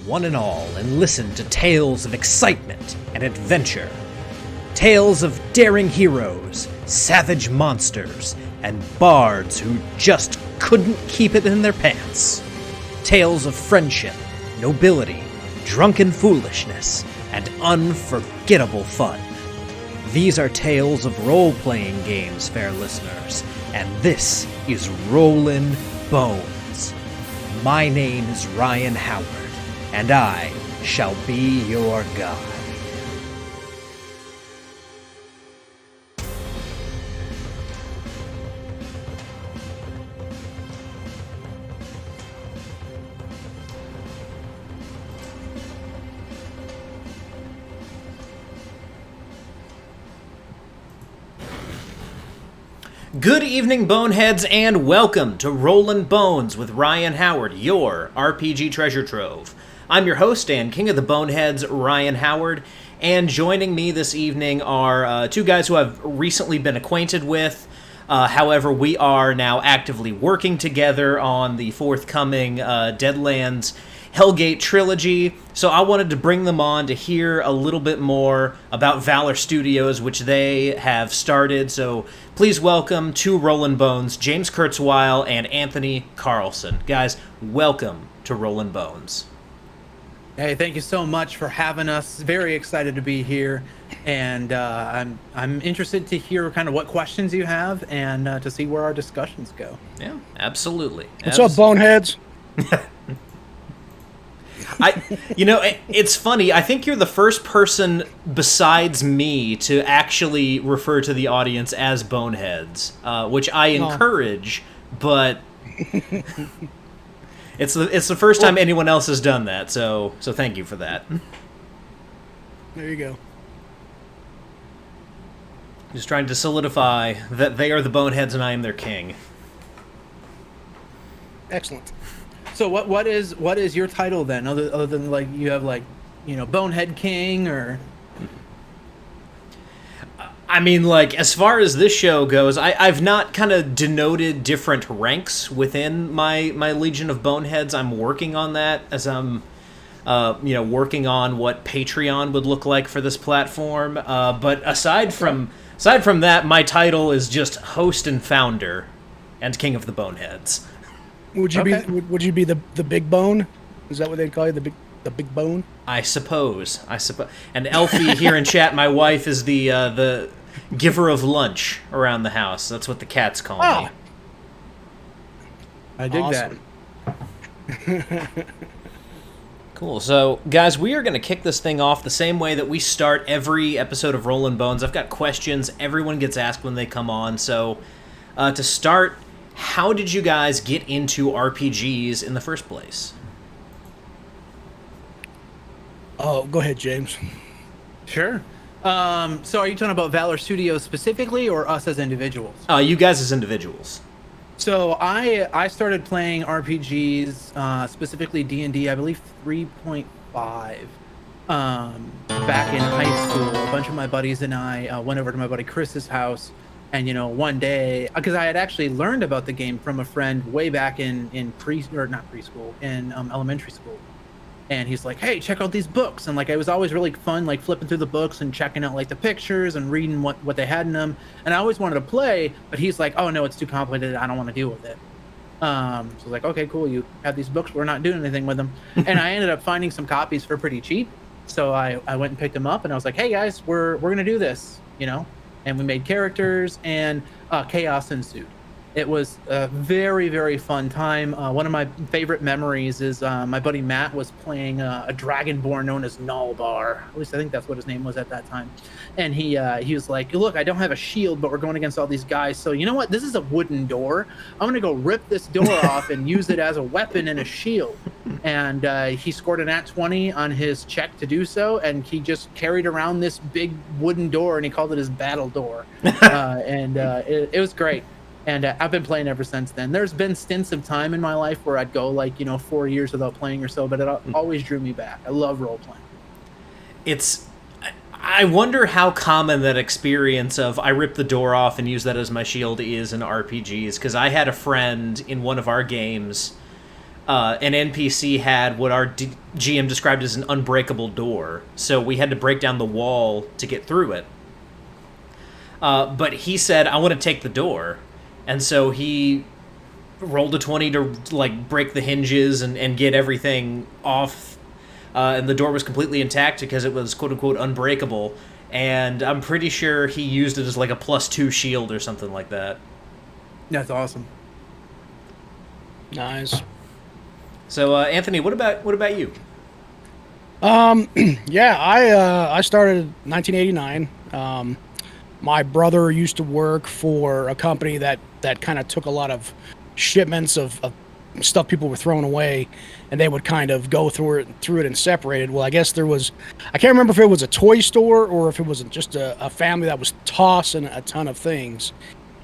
one and all, and listen to tales of excitement and adventure. Tales of daring heroes, savage monsters, and bards who just couldn't keep it in their pants. Tales of friendship, nobility, drunken foolishness, and unforgettable fun. These are tales of role-playing games, fair listeners, and this is Rollin' Bones. My name is Ryan Howard, and I shall be your guide. Good evening, Boneheads, and welcome to Rollin' Bones with Ryan Howard, your RPG treasure trove. I'm your host and king of the Boneheads, Ryan Howard, and joining me this evening are two guys who I've recently been acquainted with. However, we are now actively working together on the forthcoming Deadlands Hellgate Trilogy, so I wanted to bring them on to hear a little bit more about Valore Studios, which they have started. So please welcome to Rollin' Bones, James Kurtzweil and Anthony Carlson. Guys, welcome to Rollin' Bones. Hey, thank you so much for having us. Very excited to be here, and I'm interested to hear kind of what questions you have and to see where our discussions go. Yeah, absolutely. What's up, Boneheads? It's funny. I think you're the first person besides me to actually refer to the audience as Boneheads, which I encourage, but it's the first time anyone else has done that. So thank you for that. There you go. Just trying to solidify that they are the Boneheads and I am their king. Excellent. So what is your title then, other than like you have like, Bonehead King or? I mean, like, as far as this show goes, I've not kind of denoted different ranks within my Legion of Boneheads. I'm working on that as I'm, working on what Patreon would look like for this platform. But aside from that, my title is just host and founder, and king of the Boneheads. Would you be the big bone? Is that what they call you, the big bone? I suppose. And Elfie here in chat, my wife, is the giver of lunch around the house. That's what the cats call me. I dig awesome. that. Cool. So, guys, we are going to kick this thing off the same way that we start every episode of Rollin' Bones. I've got questions everyone gets asked when they come on. So, to start, how did you guys get into RPGs in the first place? Oh, go ahead, James. Sure. So are you talking about Valore Studios specifically, or us as individuals? You guys as individuals. So I started playing RPGs, specifically D&D, I believe 3.5, back in high school. A bunch of my buddies and I went over to my buddy Chris's house. And, one day, because I had actually learned about the game from a friend way back in elementary school. And he's like, hey, check out these books. And, like, it was always really fun, like, flipping through the books and checking out, like, the pictures and reading what they had in them. And I always wanted to play, but he's like, oh, no, it's too complicated. I don't want to deal with it. So I was like, okay, cool. You have these books. We're not doing anything with them. And I ended up finding some copies for pretty cheap. So I went and picked them up, and I was like, hey, guys, we're going to do this, And we made characters, and chaos ensued. It was a very, very fun time. One of my favorite memories is my buddy Matt was playing a dragonborn known as Nalbar. At least I think that's what his name was at that time. And he was like, look, I don't have a shield, but we're going against all these guys. So you know what? This is a wooden door. I'm going to go rip this door off and use it as a weapon and a shield. And he scored an @20 on his check to do so. And he just carried around this big wooden door, and he called it his battle door. It was great. And I've been playing ever since then. There's been stints of time in my life where I'd go 4 years without playing or so, but it always drew me back. I love role-playing. I wonder how common that experience of I rip the door off and use that as my shield is in RPGs, because I had a friend in one of our games an NPC had what our GM described as an unbreakable door, so we had to break down the wall to get through it. But he said, "I want to take the door," and so he rolled a 20 to like break the hinges and get everything off, and the door was completely intact because it was quote unquote unbreakable. And I'm pretty sure he used it as like a +2 shield or something like that. That's awesome. Nice. So, Anthony, what about you? Yeah, I started in 1989. My brother used to work for a company that kind of took a lot of shipments of stuff people were throwing away, and they would kind of go through it and separate it. Well, I guess I can't remember if it was a toy store or if it was just a family that was tossing a ton of things,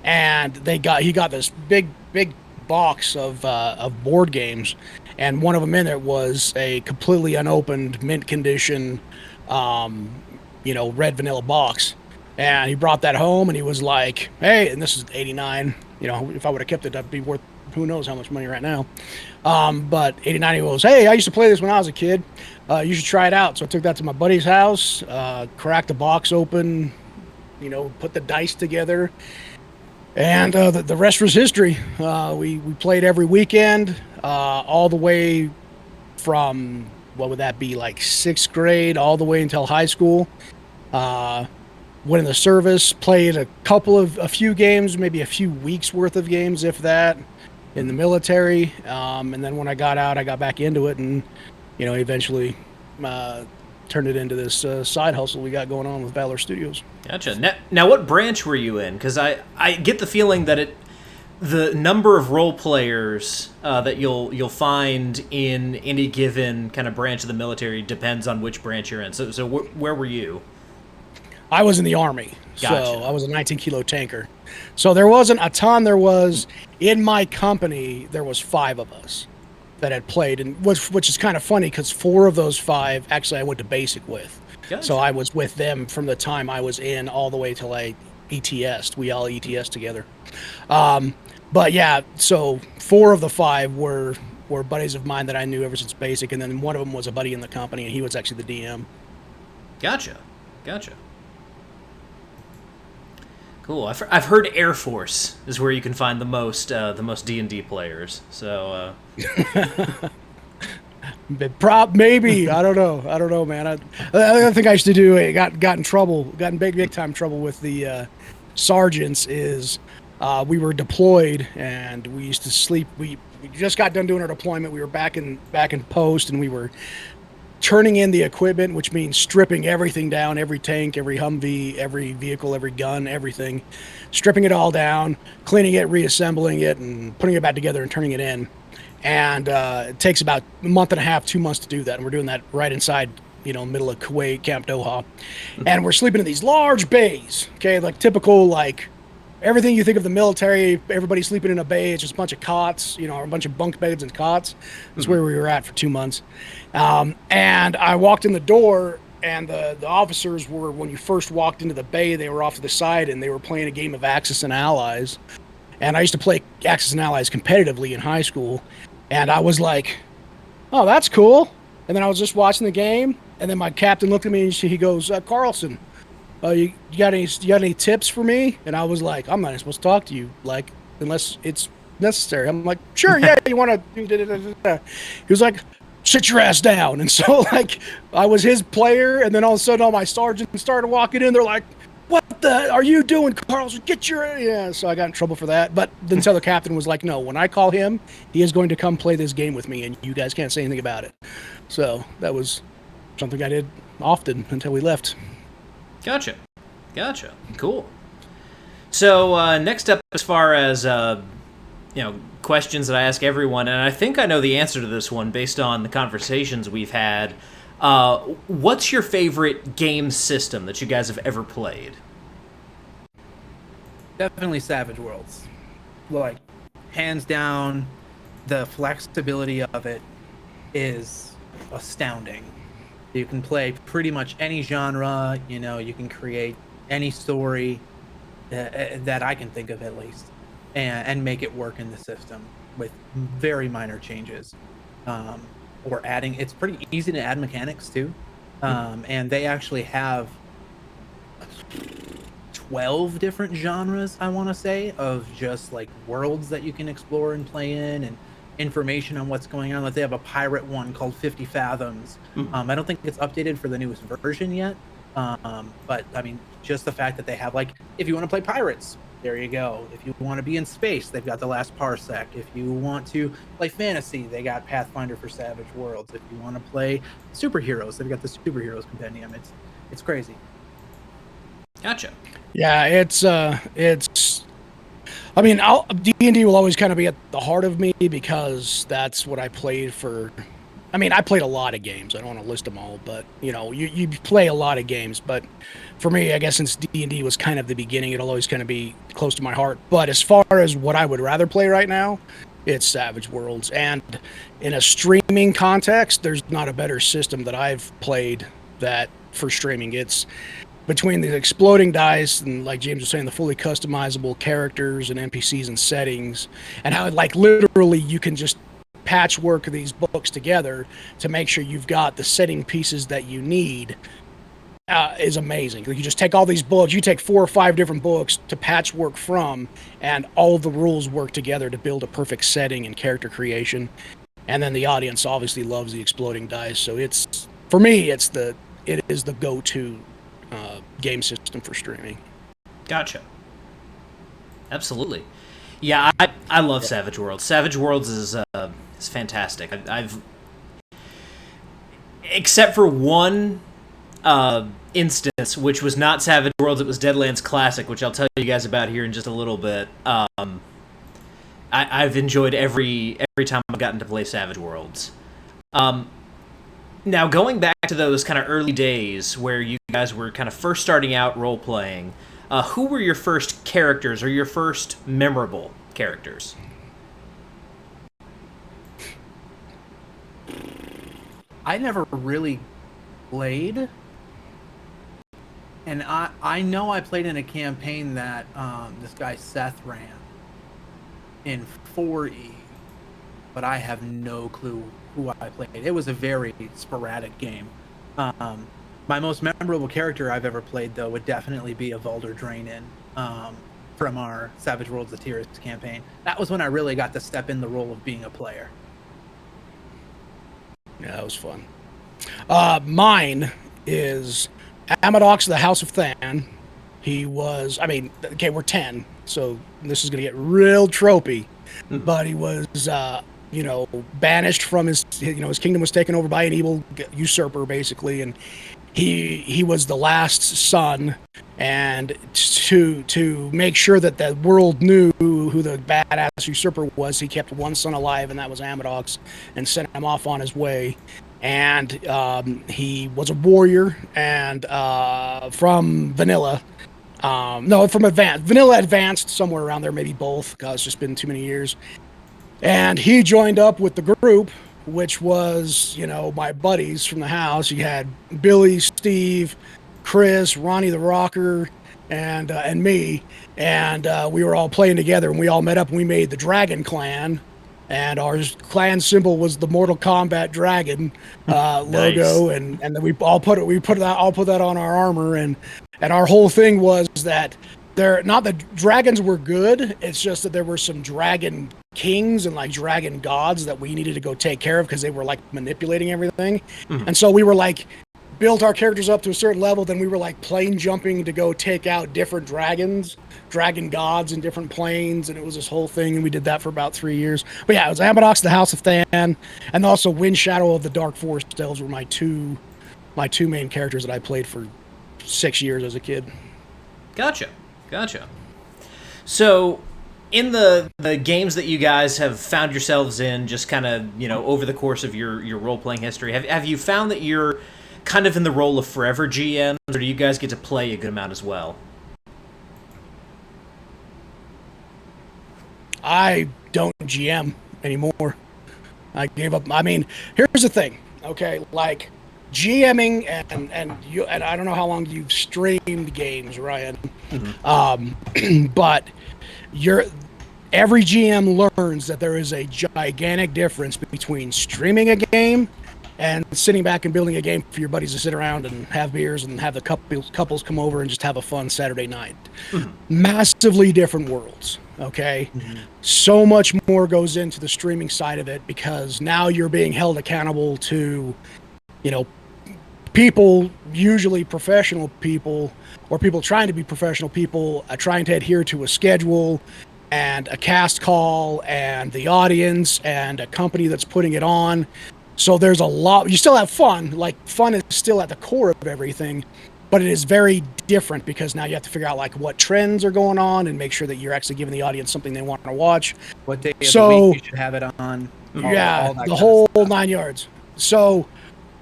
and he got this big box of board games, and one of them in there was a completely unopened mint condition red vanilla box. And he brought that home, and he was like, "Hey," and this is 89. If I would have kept it, that'd be worth who knows how much money right now. But 89, he goes, "Hey, I used to play this when I was a kid. You should try it out." So I took that to my buddy's house, cracked the box open, put the dice together, and the rest was history. We played every weekend, all the way from, what would that be, like 6th grade all the way until high school. Went in the service, played a few games, maybe a few weeks worth of games, if that, in the military. And then when I got out, I got back into it, and eventually turned it into this side hustle we got going on with Valore Studios. Gotcha. Now what branch were you in? Because I get the feeling that the number of role players that you'll find in any given kind of branch of the military depends on which branch you're in. So where were you? I was in the Army, Gotcha. So I was a 19-kilo tanker. So there wasn't a ton. There was, in my company, there was 5 of us that had played, and which is kind of funny because 4 of those 5, actually, I went to basic with. Gotcha. So I was with them from the time I was in all the way till I ETS'd. We all ETS'd together. But yeah, so 4 of the 5 were buddies of mine that I knew ever since basic, and then one of them was a buddy in the company, and he was actually the DM. Gotcha. Cool. I've heard Air Force is where you can find the most D&D players. So. Maybe I don't know, man. I think I used to do. Got in trouble. Got in big time trouble with the sergeants. We were deployed and we used to sleep. We just got done doing our deployment. We were back in post, and we were turning in the equipment, which means stripping everything down, every tank, every Humvee, every vehicle, every gun, everything, stripping it all down, cleaning it, reassembling it, and putting it back together and turning it in. And it takes about a month and a half, 2 months to do that. And we're doing that right inside, middle of Kuwait, Camp Doha. And we're sleeping in these large bays, okay, like typical, like everything you think of the military, everybody sleeping in a bay. It's just a bunch of cots, a bunch of bunk beds and cots. That's where we were at for 2 months. And I walked in the door, and the officers were, when you first walked into the bay, they were off to the side, and they were playing a game of Axis and Allies. And I used to play Axis and Allies competitively in high school. And I was like, "Oh, that's cool." And then I was just watching the game, and then my captain looked at me and he goes, "Carlson, you got any tips for me?" And I was like, "I'm not supposed to talk to you, like, unless it's necessary." I'm like, "Sure, yeah, you want to do da-da-da-da-da." He was like, "Sit your ass down." And so, like, I was his player, and then all of a sudden all my sergeants started walking in. They're like, "What the are you doing, Carlson? Get your..." Yeah, so I got in trouble for that. But then the other captain was like, "No, when I call him, he is going to come play this game with me, and you guys can't say anything about it." So that was something I did often until we left. Gotcha. Cool. So next up, as far as questions that I ask everyone, and I think I know the answer to this one based on the conversations we've had. What's your favorite game system that you guys have ever played? Definitely Savage Worlds. Like, hands down, the flexibility of it is astounding. You can play pretty much any genre, you can create any story that I can think of, at least. and make it work in the system with very minor changes, or adding. It's pretty easy to add mechanics too, and they actually have 12 different genres, I want to say, of just like worlds that you can explore and play in, and information on what's going on. Like they have a pirate one called 50 Fathoms. I don't think it's updated for the newest version yet, but I mean, just the fact that they have, like, if you want to play pirates, there you go. If you want to be in space, they've got The Last Parsec. If you want to play fantasy, they got Pathfinder for Savage Worlds. If you want to play superheroes, they've got the Superheroes Compendium. It's crazy. Gotcha. Yeah, it's I mean, D&D will always kind of be at the heart of me because that's what I played for. I mean, I played a lot of games. I don't want to list them all, but you play a lot of games. But for me, I guess since D&D was kind of the beginning, it'll always kind of be close to my heart. But as far as what I would rather play right now, it's Savage Worlds. And in a streaming context, there's not a better system that I've played that for streaming. It's between the exploding dice and, like James was saying, the fully customizable characters and NPCs and settings, and how like literally you can just patchwork these books together to make sure you've got the setting pieces that you need, is amazing. Like, you just take all these books, you take 4 or 5 different books to patchwork from, and all of the rules work together to build a perfect setting and character creation. And then the audience obviously loves the exploding dice. So it's, for me, it is the go-to game system for streaming. Gotcha. Absolutely. Yeah, I love Savage Worlds. Savage Worlds is fantastic. I've except for one instance, which was not Savage Worlds, it was Deadlands Classic, which I'll tell you guys about here in just a little bit. I've enjoyed every time I've gotten to play Savage Worlds. Now, going back to those kind of early days where you guys were kind of first starting out role-playing, who were your first characters or your first memorable characters? I never really played, and I know I played in a campaign that this guy Seth ran in 4E, but I have no clue who I played. It was a very sporadic game. My most memorable character I've ever played, though, would definitely be a Valor Drainin from our Savage Worlds the Tiers campaign. That was when I really got to step in the role of being a player. Yeah, that was fun. Mine is Amadox, the House of Than. He was, I mean, okay, we're 10, so this is going to get real tropey, but he was, banished from his kingdom was taken over by an evil usurper, basically, and he was the last son, and to make sure that the world knew who the badass usurper was, he kept one son alive, and that was Amadox, and sent him off on his way. And he was a warrior, and from Vanilla. From Advanced. Vanilla Advanced, somewhere around there, maybe both, because it's just been too many years. And he joined up with the group, which was, my buddies from the house. You had Billy, Steve, Chris, Ronnie the Rocker, and me. And we were all playing together, and we all met up, and we made the Dragon Clan. And our clan symbol was the Mortal Kombat dragon logo, nice. and then we all put that on our armor, and our whole thing was that not the dragons were good. It's just that there were some dragon kings and like dragon gods that we needed to go take care of because they were like manipulating everything, and so we were like built our characters up to a certain level. Then we were like plane jumping to go take out different dragon gods in different planes, and it was this whole thing, and we did that for about 3 years. But yeah, it was Amadox, the House of Than, and also Wind Shadow of the Dark Forest Elves were my two main characters that I played for 6 years as a kid. Gotcha. So, in the games that you guys have found yourselves in, just kind of, over the course of your role-playing history, have you found that you're kind of in the role of forever GMs, or do you guys get to play a good amount as well? I don't GM anymore. I gave up. I mean, here's the thing, okay? Like, GMing and I don't know how long you've streamed games, Ryan, but every GM learns that there is a gigantic difference between streaming a game and sitting back and building a game for your buddies to sit around and have beers and have the couples come over and just have a fun Saturday night. Massively different worlds, okay? So much more goes into the streaming side of it because now you're being held accountable to, you know, people, usually professional people, or people trying to be professional people, trying to adhere to a schedule and a cast call and the audience and a company that's putting it on. So there's a lot. You still have fun. Like, fun is still at the core of everything, but it is very different because now you have to figure out like what trends are going on and make sure that you're actually giving the audience something they want to watch. What day of the week you should have it on. All the whole 9 yards. So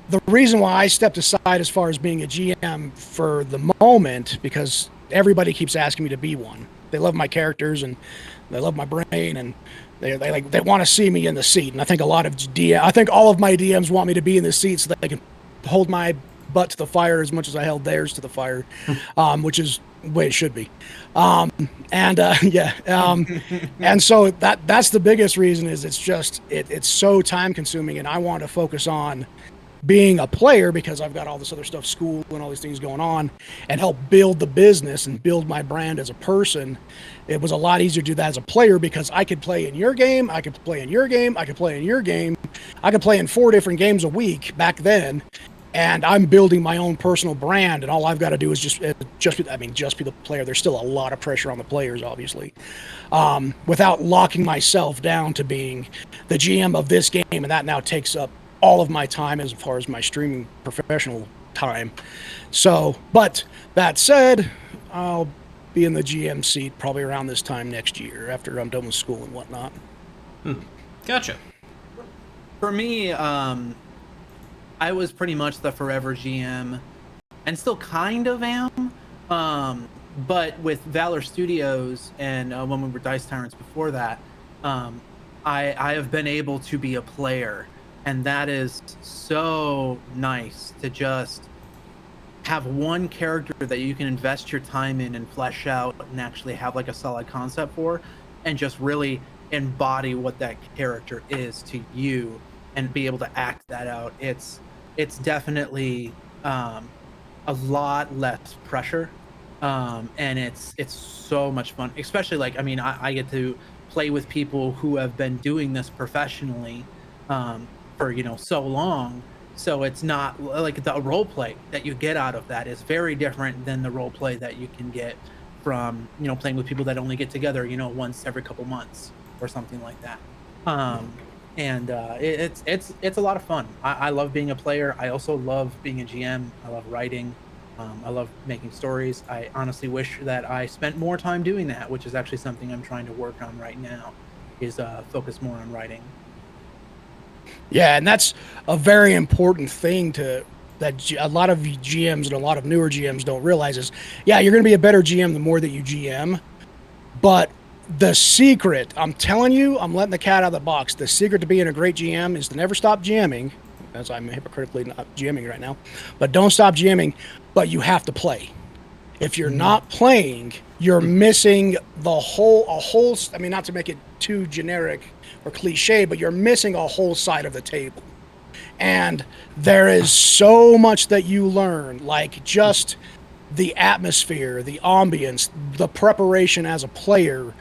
the reason why I stepped aside as far as being a GM for the moment, because everybody keeps asking me to be one. They love my characters and they love my brain and they want to see me in the seat. And I think all of my DMs want me to be in the seat so that they can hold my butt to the fire as much as I held theirs to the fire, which is the way it should be. And so that's the biggest reason is it's so time consuming, and I want to focus on being a player because I've got all this other stuff, school and all these things going on, and help build the business and build my brand as a person. It was a lot easier to do that as a player because I could play in your game, I could play in your game, I could play in your game, I could play in 4 different games a week back then, and I'm building my own personal brand, and all I've got to do is just be the player. There's still a lot of pressure on the players, obviously, without locking myself down to being the GM of this game, and that now takes up all of my time as far as my streaming professional time. So, but that said, I'll be in the GM seat probably around this time next year after I'm done with school and whatnot. Gotcha. For me, I was pretty much the forever GM and still kind of am. But with Valore Studios and when we were Dice Tyrants before that, I have been able to be a player. And that is so nice to just have one character that you can invest your time in and flesh out and actually have like a solid concept for, and just really embody what that character is to you and be able to act that out. It's definitely a lot less pressure, and it's so much fun. Especially like, I mean, I get to play with people who have been doing this professionally for so long, so it's not like the role play that you get out of that is very different than the role play that you can get from playing with people that only get together once every couple months or something like that. It's a lot of fun. I love being a player. I also love being a GM. I love writing. I love making stories. I honestly wish that I spent more time doing that, which is actually something I'm trying to work on right now, is focus more on writing. Yeah, and that's a very important thing that a lot of GMs and a lot of newer GMs don't realize is, yeah, you're going to be a better GM the more that you GM, but the secret, I'm telling you, I'm letting the cat out of the box. The secret to being a great GM is to never stop GMing, as I'm hypocritically not GMing right now, but don't stop GMing, but you have to play. If you're not playing, you're missing I mean, not to make it too generic or cliche, but you're missing a whole side of the table. And there is so much that you learn, like just the atmosphere, the ambience, the preparation as a player,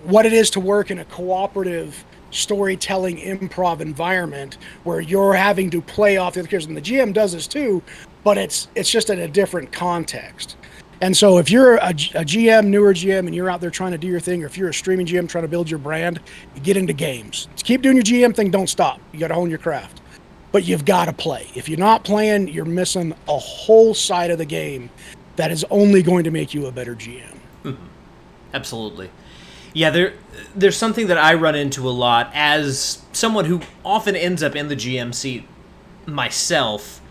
what it is to work in a cooperative storytelling improv environment where you're having to play off the other characters. And the GM does this too, but it's just in a different context. And so if you're a GM, newer GM, and you're out there trying to do your thing, or if you're a streaming GM trying to build your brand, you get into games. Keep doing your GM thing, don't stop. You got to hone your craft. But you've got to play. If you're not playing, you're missing a whole side of the game that is only going to make you a better GM. Mm-hmm. Absolutely. Yeah, there's something that I run into a lot as someone who often ends up in the GM seat myself.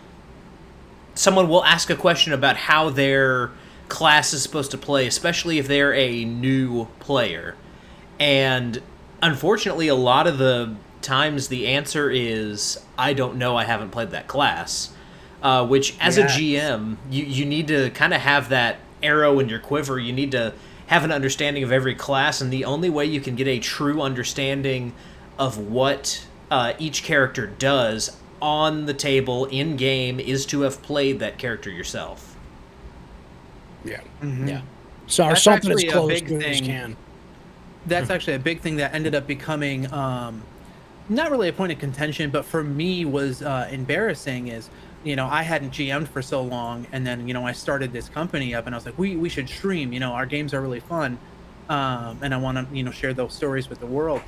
Someone will ask a question about how their class is supposed to play, especially if they're a new player. And unfortunately, a lot of the times the answer is, I don't know, I haven't played that class. Which, as a GM, you need to kind of have that arrow in your quiver. You need to have an understanding of every class, and the only way you can get a true understanding of what each character does on the table in game is to have played that character yourself. Yeah. Mm-hmm. Yeah. So or That's something as actually a close big to as thing. can. That's actually a big thing that ended up becoming not really a point of contention, but for me was embarrassing. Is I hadn't GM'd for so long, and then I started this company up, and I was like, we should stream. Our games are really fun, and I want to share those stories with the world.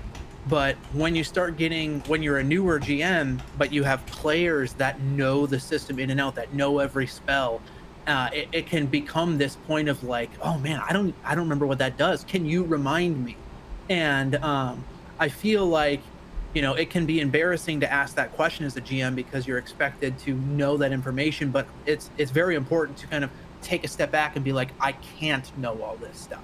But when you start when you're a newer GM, but you have players that know the system in and out, that know every spell, it can become this point of like, oh man, I don't remember what that does. Can you remind me? And I feel like it can be embarrassing to ask that question as a GM because you're expected to know that information, but it's very important to kind of take a step back and be like, I can't know all this stuff,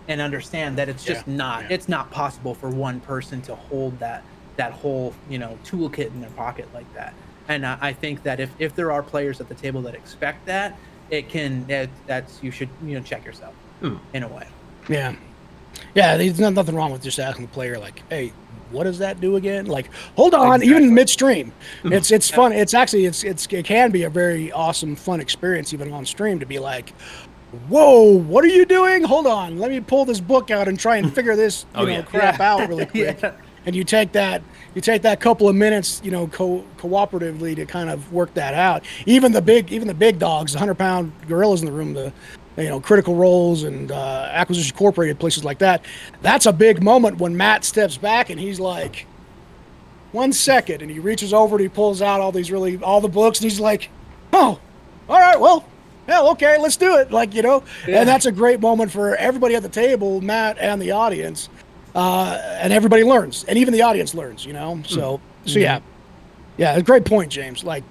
and understand that it's just it's not possible for one person to hold that whole toolkit in their pocket like that. And I think that if there are players at the table that expect that, you should check yourself in a way. Yeah. There's nothing wrong with just asking the player like, hey, what does that do again? Like, hold on, even midstream. It's fun. It's actually it can be a very awesome, fun experience even on stream to be like, whoa, what are you doing? Hold on, let me pull this book out and try and figure this crap out really quick. And you take that couple of minutes, cooperatively to kind of work that out. Even the big dogs, the 100-pound gorillas in the room, the Critical Roles and Acquisition Incorporated, places like that. That's a big moment when Matt steps back and he's like, 1 second, and he reaches over and he pulls out all the books, and he's like, oh, all right, well, hell, okay, let's do it. Like, and that's a great moment for everybody at the table, Matt and the audience. And everybody learns, and even the audience learns, So yeah, a great point, James. Like,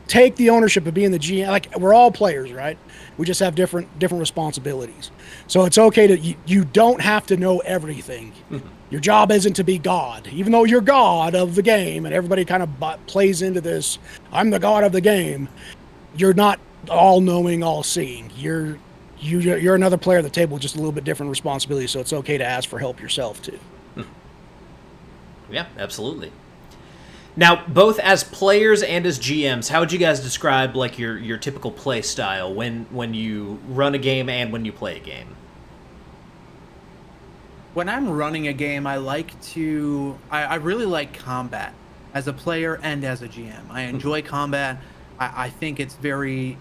take the ownership of being the GM. Like, we're all players, right? We just have different responsibilities. So it's okay to you don't have to know everything. Your job isn't to be God, even though you're God of the game, and everybody kind of plays into this. I'm the God of the game. You're not all knowing, all seeing. You're another player at the table with just a little bit different responsibility, so it's okay to ask for help yourself too. Yeah, absolutely. Now, both as players and as GMs, how would you guys describe like your typical play style when you run a game and when you play a game? When I'm running a game, I really like combat as a player and as a GM. I enjoy combat. I think it's very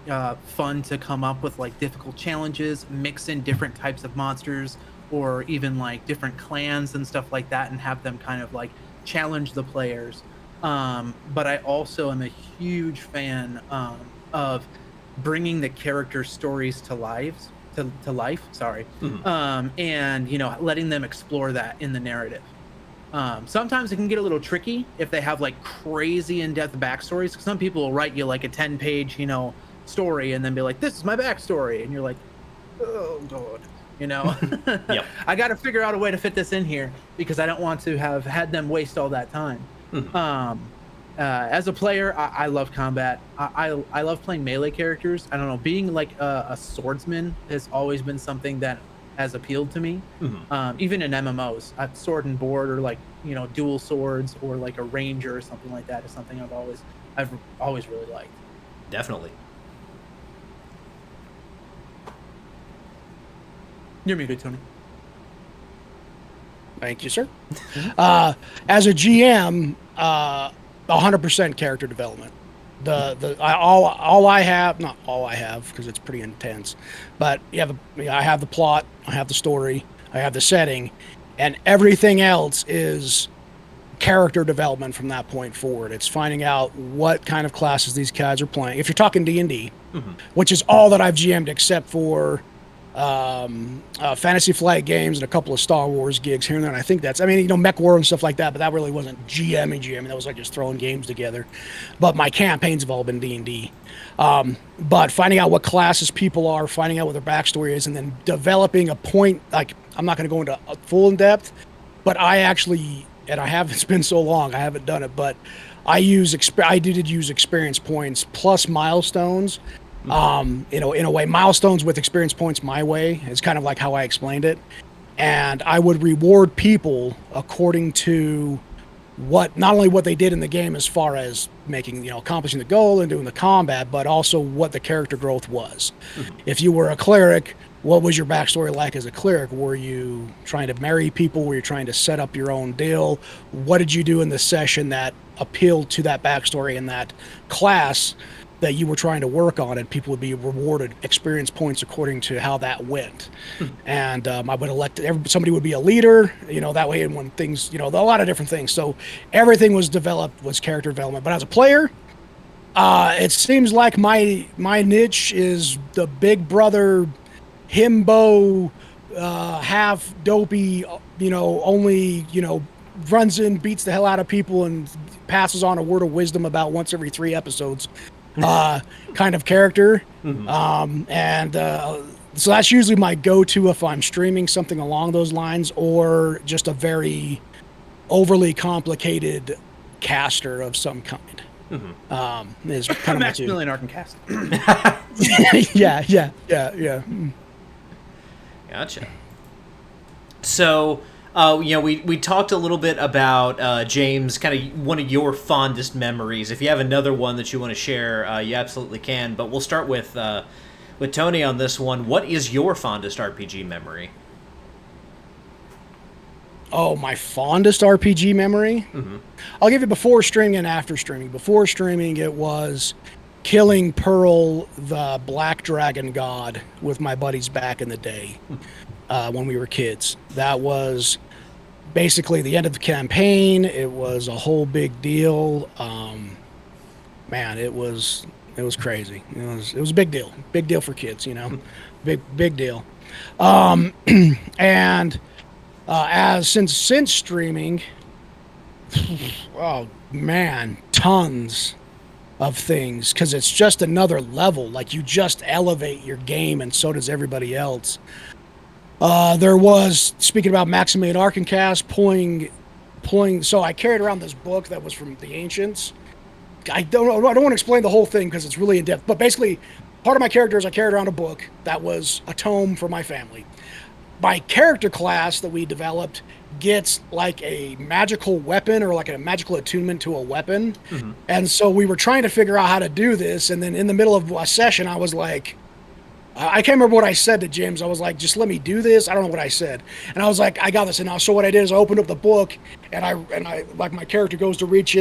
fun to come up with like difficult challenges, mix in different types of monsters, or even like different clans and stuff like that, and have them kind of like challenge the players. But I also am a huge fan of bringing the character stories to life. And letting them explore that in the narrative. Sometimes it can get a little tricky if they have like crazy in-depth backstories. Some people will write you like a 10-page, story and then be like, this is my backstory. And you're like, oh God, Yep. I got to figure out a way to fit this in here because I don't want to have had them waste all that time. As a player, I love combat. I love playing melee characters. I don't know, being like a swordsman has always been something that has appealed to me. Even in MMOs, sword and board, or like dual swords, or like a ranger or something like that is something I've always really liked. Definitely. You're muted, Tony. Thank you, sir. As a GM, 100% character development. All I have, not all I have, because it's pretty intense, but I have the plot, I have the story, I have the setting, and everything else is character development from that point forward. It's finding out what kind of classes these guys are playing. If you're talking D&D, which is all that I've GM'd except for Fantasy Flight games and a couple of Star Wars gigs here and there. And I think Mech War and stuff like that, but that really wasn't GMing. That was like just throwing games together. But my campaigns have all been D&D. But finding out what classes people are, finding out what their backstory is, and then developing a point, like, I'm not going to go into full in depth, but it's been so long, I haven't done it, but I did use experience points plus milestones In a way, milestones with experience points my way is kind of like how I explained it. And I would reward people according to not only what they did in the game as far as making, accomplishing the goal and doing the combat, but also what the character growth was. If you were a cleric, what was your backstory like as a cleric? Were you trying to marry people? Were you trying to set up your own deal? What did you do in the session that appealed to that backstory and that class that you were trying to work on, and people would be rewarded experience points according to how that went. And I would elect somebody would be a leader, that way. And when things, a lot of different things. So everything was character development. But as a player, it seems like my niche is the big brother, himbo, half dopey, only, runs in, beats the hell out of people, and passes on a word of wisdom about once every 3 episodes. Kind of character. So that's usually my go-to if I'm streaming something along those lines, or just a very overly complicated caster of some kind. Is kind of Maximilian Arkham cast. Yeah. Gotcha. So we talked a little bit about James, kind of one of your fondest memories. If you have another one that you want to share, you absolutely can. But we'll start with Tony on this one. What is your fondest RPG memory? Oh, my fondest RPG memory? I'll give you before streaming and after streaming. Before streaming, it was killing Pearl, the Black Dragon God, with my buddies back in the day. When we were kids. That was basically the end of the campaign. It was a whole big deal. Man, it was crazy. It was a big deal for kids, big deal. And since streaming, oh man, tons of things, because it's just another level. Like, you just elevate your game, and so does everybody else. There was, speaking about Maximilian Arkancast, pulling. So I carried around this book that was from the Ancients. I don't want to explain the whole thing because it's really in depth. But basically, part of my character is I carried around a book that was a tome for my family. My character class that we developed gets like a magical weapon, or like a magical attunement to a weapon. And so we were trying to figure out how to do this. And then in the middle of a session, I was like, I can't remember what I said to James. I was like, just let me do this. I don't know what I said. And I was like, I got this. And now, so what I did is I opened up the book, and I like, my character goes to reach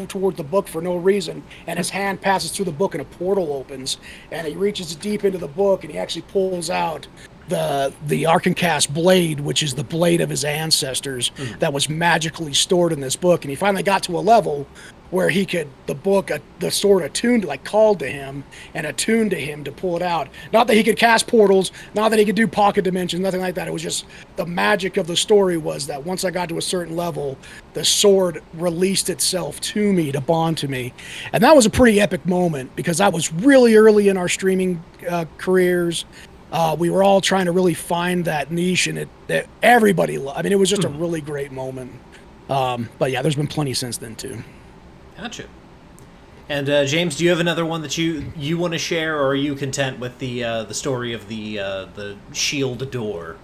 toward the book for no reason. And his hand passes through the book, and a portal opens, and he reaches deep into the book, and he actually pulls out the Arkancast blade, which is the blade of his ancestors that was magically stored in this book. And he finally got to a level where he could, the sword attuned, like called to him and attuned to him to pull it out. Not that he could cast portals, not that he could do pocket dimensions, nothing like that. It was just the magic of the story was that once I got to a certain level, the sword released itself to me, to bond to me. And that was a pretty epic moment, because that was really early in our streaming careers. We were all trying to really find that niche, and that everybody loved. I mean, it was just a really great moment. But yeah, there's been plenty since then too. Gotcha. And James, do you have another one that you want to share, or are you content with the story of the shield door?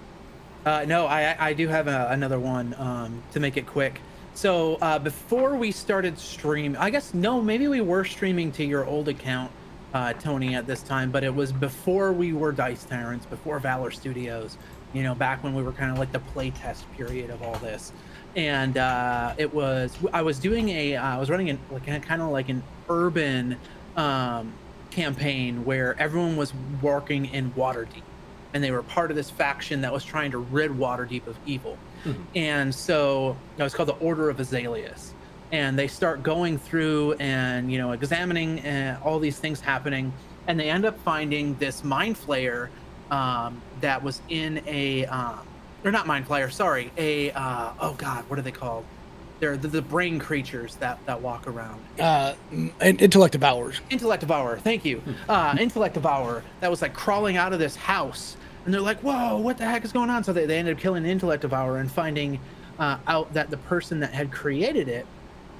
No, I do have another one to make it quick. So before we started stream, maybe we were streaming to your old account, Tony, at this time, but it was before we were Dice Tyrants, before Valor Studios, back when we were kind of like the playtest period of all this. And I was running an urban campaign where everyone was working in Waterdeep, and they were part of this faction that was trying to rid Waterdeep of evil. And so it was called the Order of Azaleus. And they start going through and examining all these things happening, and they end up finding this mind flayer that was in a or not mind flayer, sorry, oh god, what are they called? They're the brain creatures that walk around. Intellect Devourers. Intellect Devourer, thank you. Intellect Devourer that was like crawling out of this house, and they're like, whoa, what the heck is going on? So they ended up killing the Intellect Devourer and finding out that the person that had created it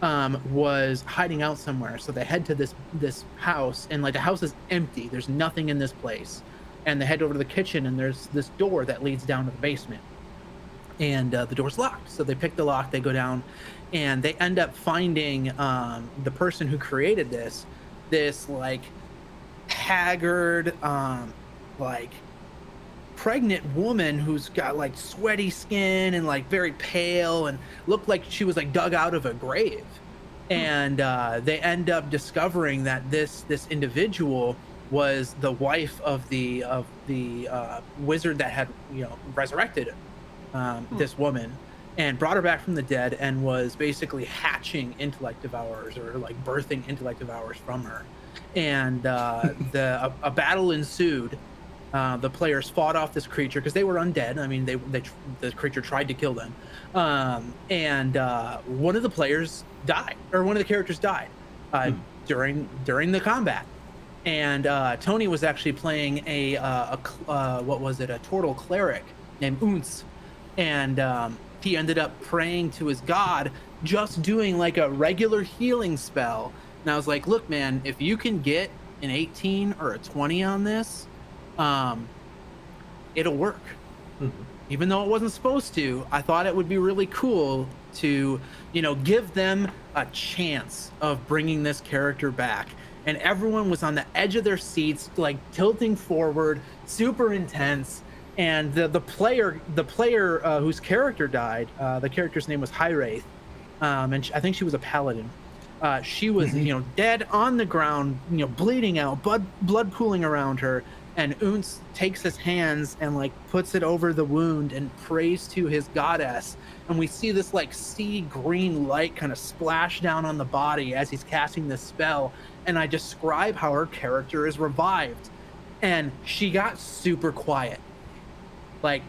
was hiding out somewhere. So they head to this house, and like the house is empty. There's nothing in this place. And they head over to the kitchen, and there's this door that leads down to the basement. And the door's locked. So they pick the lock, they go down, and they end up finding the person who created this like haggard, like pregnant woman who's got like sweaty skin and like very pale and looked like she was like dug out of a grave. And they end up discovering that this individual was the wife of the wizard that had resurrected this woman and brought her back from the dead, and was basically hatching intellect devourers, or like birthing intellect devourers from her. And a battle ensued. The players fought off this creature because they were undead. I mean, the creature tried to kill them, and one of the players died, or one of the characters died during the combat. And Tony was actually playing a Tortle cleric named Unz, and he ended up praying to his god, just doing like a regular healing spell. And I was like, look, man, if you can get an 18 or a 20 on this, it'll work. Even though it wasn't supposed to, I thought it would be really cool to, give them a chance of bringing this character back. And everyone was on the edge of their seats, like tilting forward, super intense. And the player whose character died, the character's name was Hyrwraith, and I think she was a paladin. She was, dead on the ground, bleeding out, blood pooling around her. And Unz takes his hands and like puts it over the wound and prays to his goddess. And we see this like sea green light kind of splash down on the body as he's casting this spell. And I describe how her character is revived. And she got super quiet. Like,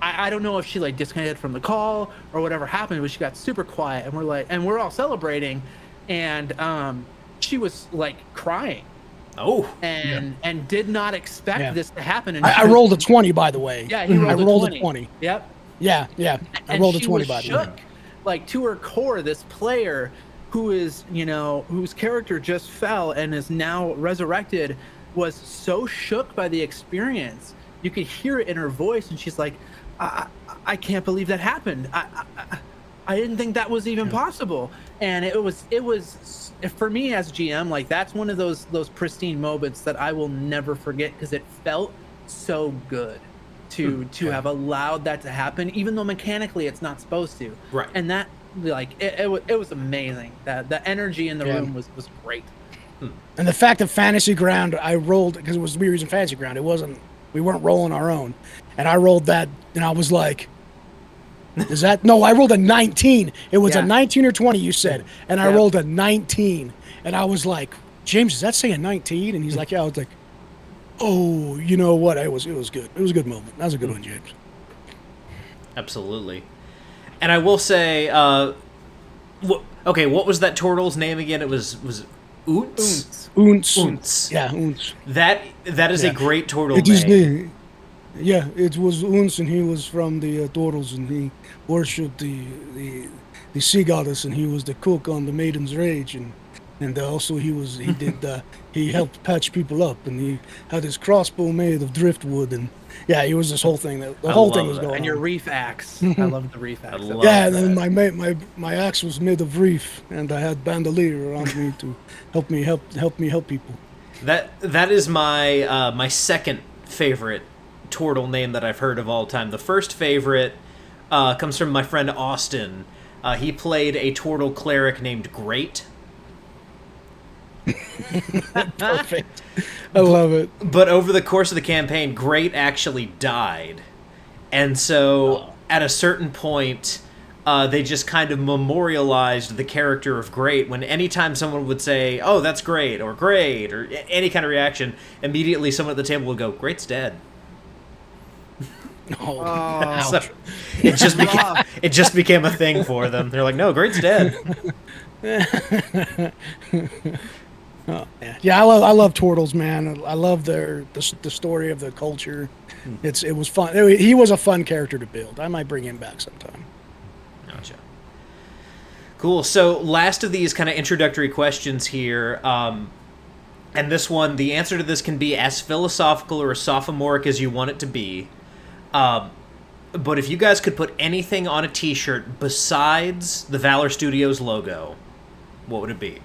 I don't know if she like disconnected from the call or whatever happened, but she got super quiet. And we're all celebrating. And she was like crying. And did not expect this to happen. And I rolled a 20, by the way. Yeah, I rolled a 20. Yep. Yeah. I rolled a 20, by the way. Like to her core, this player who is, whose character just fell and is now resurrected, was so shook by the experience. You could hear it in her voice, and she's like, I can't believe that happened. I didn't think that was even possible. And it was for me as GM, like that's one of those pristine moments that I will never forget, because it felt so good to have allowed that to happen, even though mechanically it's not supposed to. Right. And that like it was amazing. That the energy in the room was great. And the fact that Fantasy Ground, I rolled, because we were using Fantasy Ground, we weren't rolling our own, and I rolled that, and I was like, I rolled a 19. It was a 19 or 20, you said, and I rolled a 19, and I was like, James, does that say a 19? And he's like, yeah. I was like, oh, you know what? It was good. It was a good moment. That was a good one, James. Absolutely. And I will say, what was that turtle's name again? It was Unz? Unz. Yeah, Unz. That is a great turtle name. It was Unz, and he was from the Turtles, and he worshipped the sea goddess, and he was the cook on the Maiden's Rage, and also he helped patch people up, and he had his crossbow made of driftwood, and he was this whole thing. The whole thing was going on. And your reef axe, I loved the reef axe. And then my axe was made of reef, and I had bandolier around me to help me help people. That is my second favorite turtle name that I've heard of all time. The first favorite comes from my friend Austin. He played a turtle cleric named Great. Perfect. I love it. But over the course of the campaign, Great actually died. And so at a certain point, they just kind of memorialized the character of Great, when anytime someone would say, oh, that's great, or any kind of reaction, immediately someone at the table would go, Great's dead. So it just became a thing for them. They're like, no, Great's dead. I love turtles, man. I love the story of the culture. It was fun. He was a fun character to build. I might bring him back sometime. Gotcha. Cool. So last of these kind of introductory questions here. And this one, the answer to this can be as philosophical or as sophomoric as you want it to be. But if you guys could put anything on a t-shirt besides the Valor Studios logo, what would it be?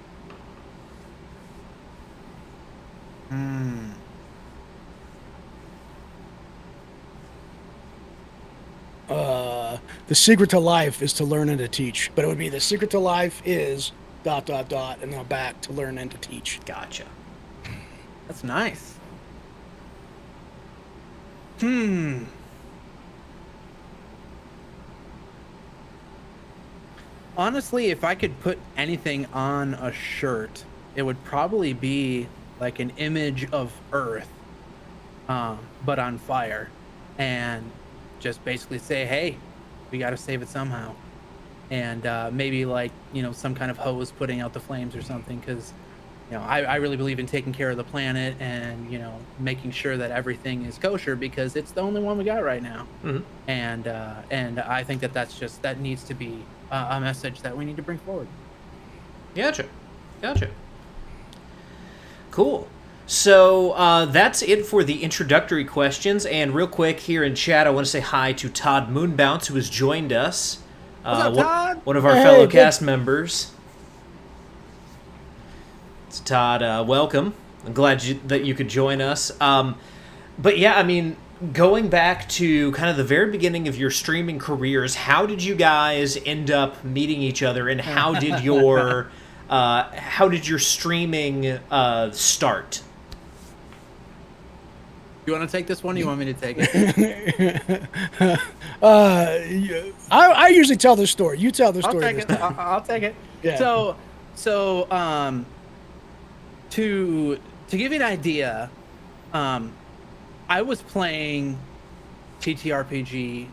The secret to life is to learn and to teach. But it would be the secret to life is ... and then back to learn and to teach. Gotcha. That's nice. Honestly, if I could put anything on a shirt, it would probably be like an image of Earth, but on fire, and just basically say, hey, we got to save it somehow. And maybe like, some kind of hose putting out the flames or something, because I really believe in taking care of the planet and making sure that everything is kosher, because it's the only one we got right now. And I think that needs to be a message that we need to bring forward. Gotcha. Cool. So that's it for the introductory questions. And real quick here in chat, I want to say hi to Todd Moonbounce, who has joined us. What's up, Todd? One of our fellow cast members. So Todd, welcome. I'm glad that you could join us. But yeah, I mean, going back to kind of the very beginning of your streaming careers, how did you guys end up meeting each other, and how did your streaming start? You want to take this one, or you want me to take it? I usually tell the story. You tell the story. I'll take it. Yeah. So, to give you an idea, I was playing TTRPG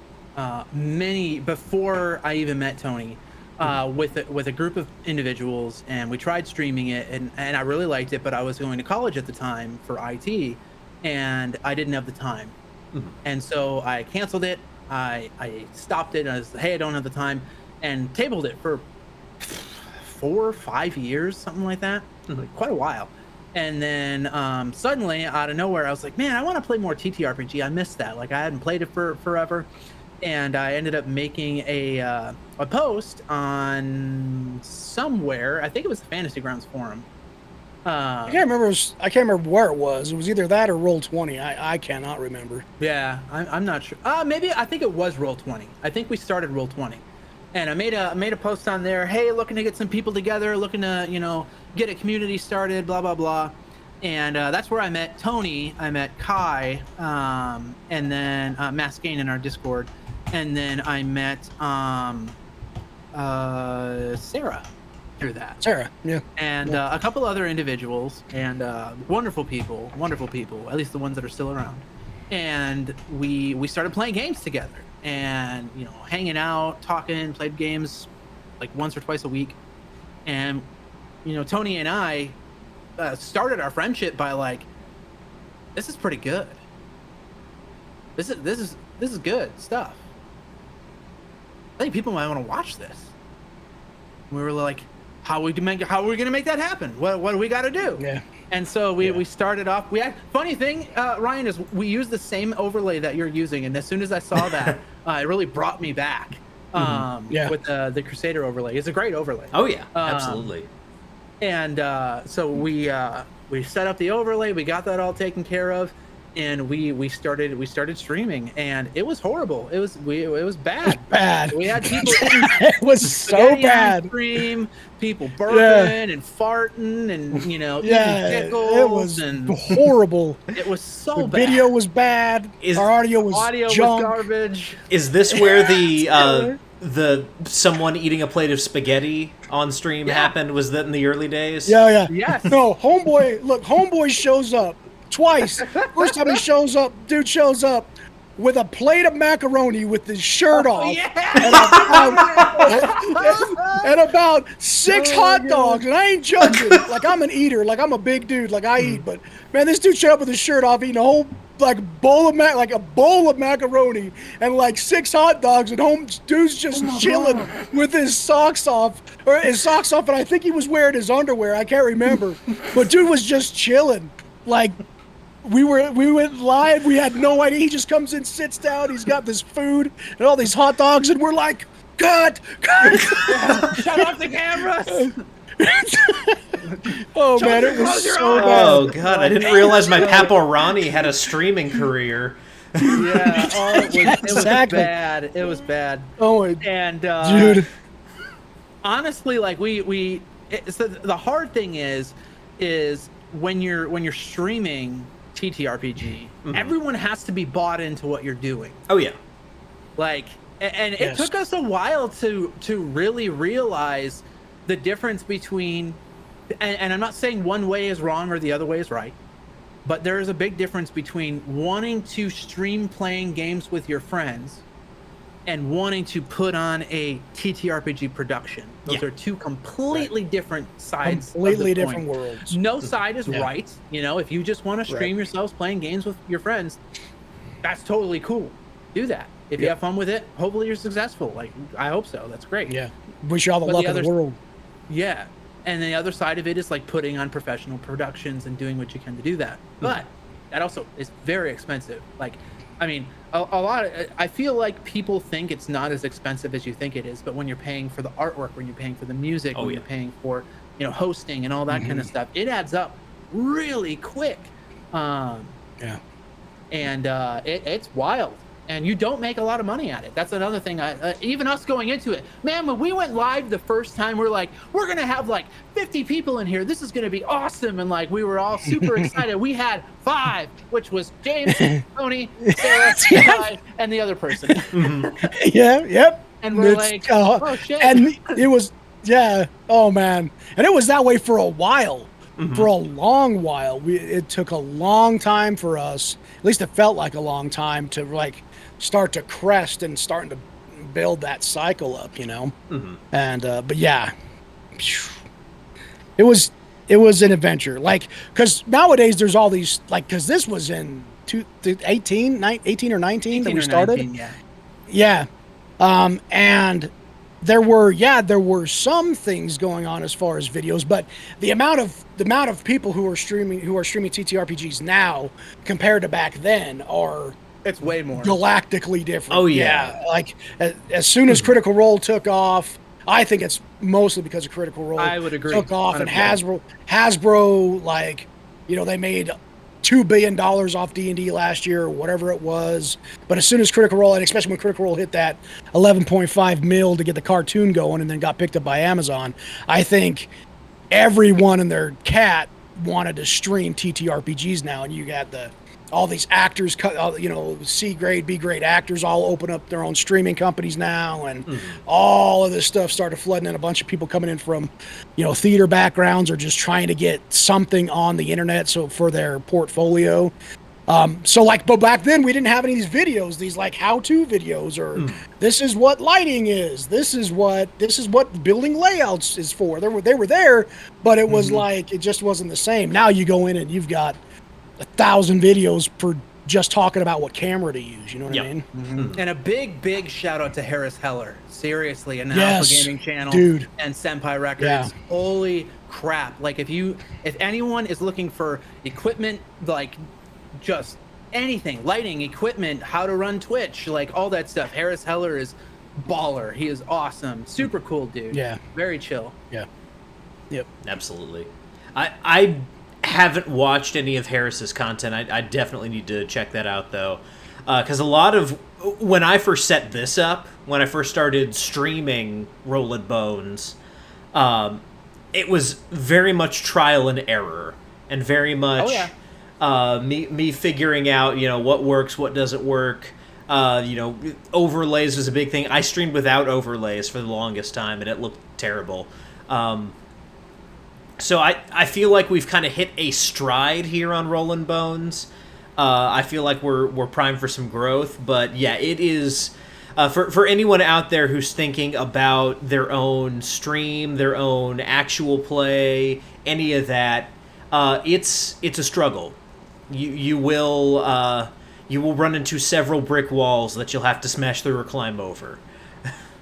before I even met Tony, with a group of individuals, and we tried streaming it, and I really liked it, but I was going to college at the time for IT, and I didn't have the time. And so I canceled it. I stopped it, and I was, hey, I don't have the time, and tabled it for 4 or 5 years, something like that. Like, quite a while. And then suddenly, out of nowhere, I was like, man, I want to play more TTRPG. I missed that. Like, I hadn't played it for forever. And I ended up making a post on somewhere. I think it was the Fantasy Grounds forum. I can't remember where it was. It was either that or Roll20. I cannot remember. Yeah, I'm not sure. Maybe I think it was Roll20. I think we started Roll20. And I made a post on there. Hey, looking to get some people together, looking to get a community started, blah blah blah. And that's where I met Tony. I met Kai, and then Mascane in our Discord, and then I met Sarah through that. Sarah, yeah. And a couple other individuals, and wonderful people. At least the ones that are still around. And we started playing games together. And hanging out, talking, played games like once or twice a week. And Tony and I started our friendship by like, this is pretty good. This is good stuff. I think people might want to watch this. We were like, how are we gonna make that happen? What do we got to do? Yeah. And so we started off. Funny thing, Ryan, is we used the same overlay that you're using, and as soon as I saw that, it really brought me back. With the Crusader overlay. It's a great overlay. Oh yeah, absolutely. And so we set up the overlay. We got that all taken care of, and we started streaming, and it was horrible. It was bad. It was bad. We had people. It was so bad. Stream, people burping and farting, and eating pickles. It was horrible. It was so the bad. Video was bad. Our audio was garbage. Is this where the someone eating a plate of spaghetti on stream happened? Was that in the early days? Yeah. Yes. No, homeboy shows up twice. First time he shows up, dude shows up with a plate of macaroni with his shirt off. And about 6 hot dogs. And I ain't joking. Like, I'm an eater. Like, I'm a big dude. Like, I eat. But, man, this dude showed up with his shirt off, eating a whole bowl of a bowl of macaroni and like 6 hot dogs at home. Dude's just chilling with his socks off, and I think he was wearing his underwear. I can't remember, but dude was just chilling. Like we went live. We had no idea. He just comes in, sits down. He's got this food and all these hot dogs, and we're like, cut. Shut off the cameras. Oh man, it was so bad. Oh god, I didn't realize my Paparani had a streaming career. Yeah, it was Exactly. bad. It was bad. Oh, And dude. honestly, like so the hard thing is when you're streaming TTRPG, everyone has to be bought into what you're doing. Oh yeah. Like, and Yes. it took us a while to really realize the difference between, and I'm not saying one way is wrong or the other way is right, but there is a big difference between wanting to stream playing games with your friends and wanting to put on a TTRPG production. Those are two completely different sides. Completely of the different coin. worlds. No side is Yeah. right. You know, if you just want to stream yourselves playing games with your friends, that's totally cool. Do that. If you have fun with it, hopefully you're successful. Like, I hope so. That's great. Yeah. Wish you all the But luck the in the others- world. Yeah. And the other side of it is like putting on professional productions and doing what you can to do that. But that also is very expensive. Like, I mean, a lot of, I feel like people think it's not as expensive as you think it is, but when you're paying for the artwork, when you're paying for the music, when you're paying for, hosting and all that kind of stuff, it adds up really quick. Yeah. And it's wild. And you don't make a lot of money at it. That's another thing. Even us going into it, man, when we went live the first time, we're like, we're going to have like 50 people in here. This is going to be awesome. And like, we were all super excited. We had 5, which was James, Tony, Sarah, Eli, and the other person. Yeah. Yep. And we're like, oh shit. And it was, oh man. And it was that way for a while. For a long while. It took a long time for us, at least it felt like a long time, to like start to crest and starting to build that cycle up, And but yeah, it was an adventure. Like, because nowadays there's all these, like, because this was in 18 or 19 that we started. 19, yeah. Yeah. And there were some things going on as far as videos, but the amount of people who are streaming TTRPGs now compared to back then It's way more galactically different. Oh yeah. Like as soon as Critical Role took off, I think it's mostly because of Critical Role. I would agree. Took off, 100%. and Hasbro, like, they made $2 billion off D&D last year or whatever it was. But as soon as Critical Role, and especially when Critical Role hit that 11.5 mil to get the cartoon going and then got picked up by Amazon, I think everyone and their cat wanted to stream TTRPGs now. And you got all these actors, C grade, B grade actors all open up their own streaming companies now, and all of this stuff started flooding in. A bunch of people coming in from, theater backgrounds or just trying to get something on the internet for their portfolio. But back then we didn't have any of these videos, these like how-to videos, or this is what lighting is, this is what building layouts is for. They were there, but it was like, it just wasn't the same. Now you go in and you've got 1,000 videos for just talking about what camera to use. You know what I mean? And a big shout out to Harris Heller. Seriously, and the Yes, Alpha Gaming Channel, dude. and Senpai Records. Yeah. Holy crap! Like if anyone is looking for equipment, like just anything, lighting, equipment, how to run Twitch, like all that stuff, Harris Heller is baller. He is awesome, super cool dude. Yeah. Very chill. Yeah. Yep. Absolutely. I haven't watched any of Harris's content. I definitely need to check that out, though. Because a lot of... When I first set this up, when I first started streaming Rollin' Bones, it was very much trial and error. And very much me figuring out, what works, what doesn't work. Overlays was a big thing. I streamed without overlays for the longest time, and it looked terrible. So I feel like we've kind of hit a stride here on Rollin' Bones. I feel like we're primed for some growth, but yeah, it is for anyone out there who's thinking about their own stream, their own actual play, any of that. It's a struggle. You will run into several brick walls that you'll have to smash through or climb over.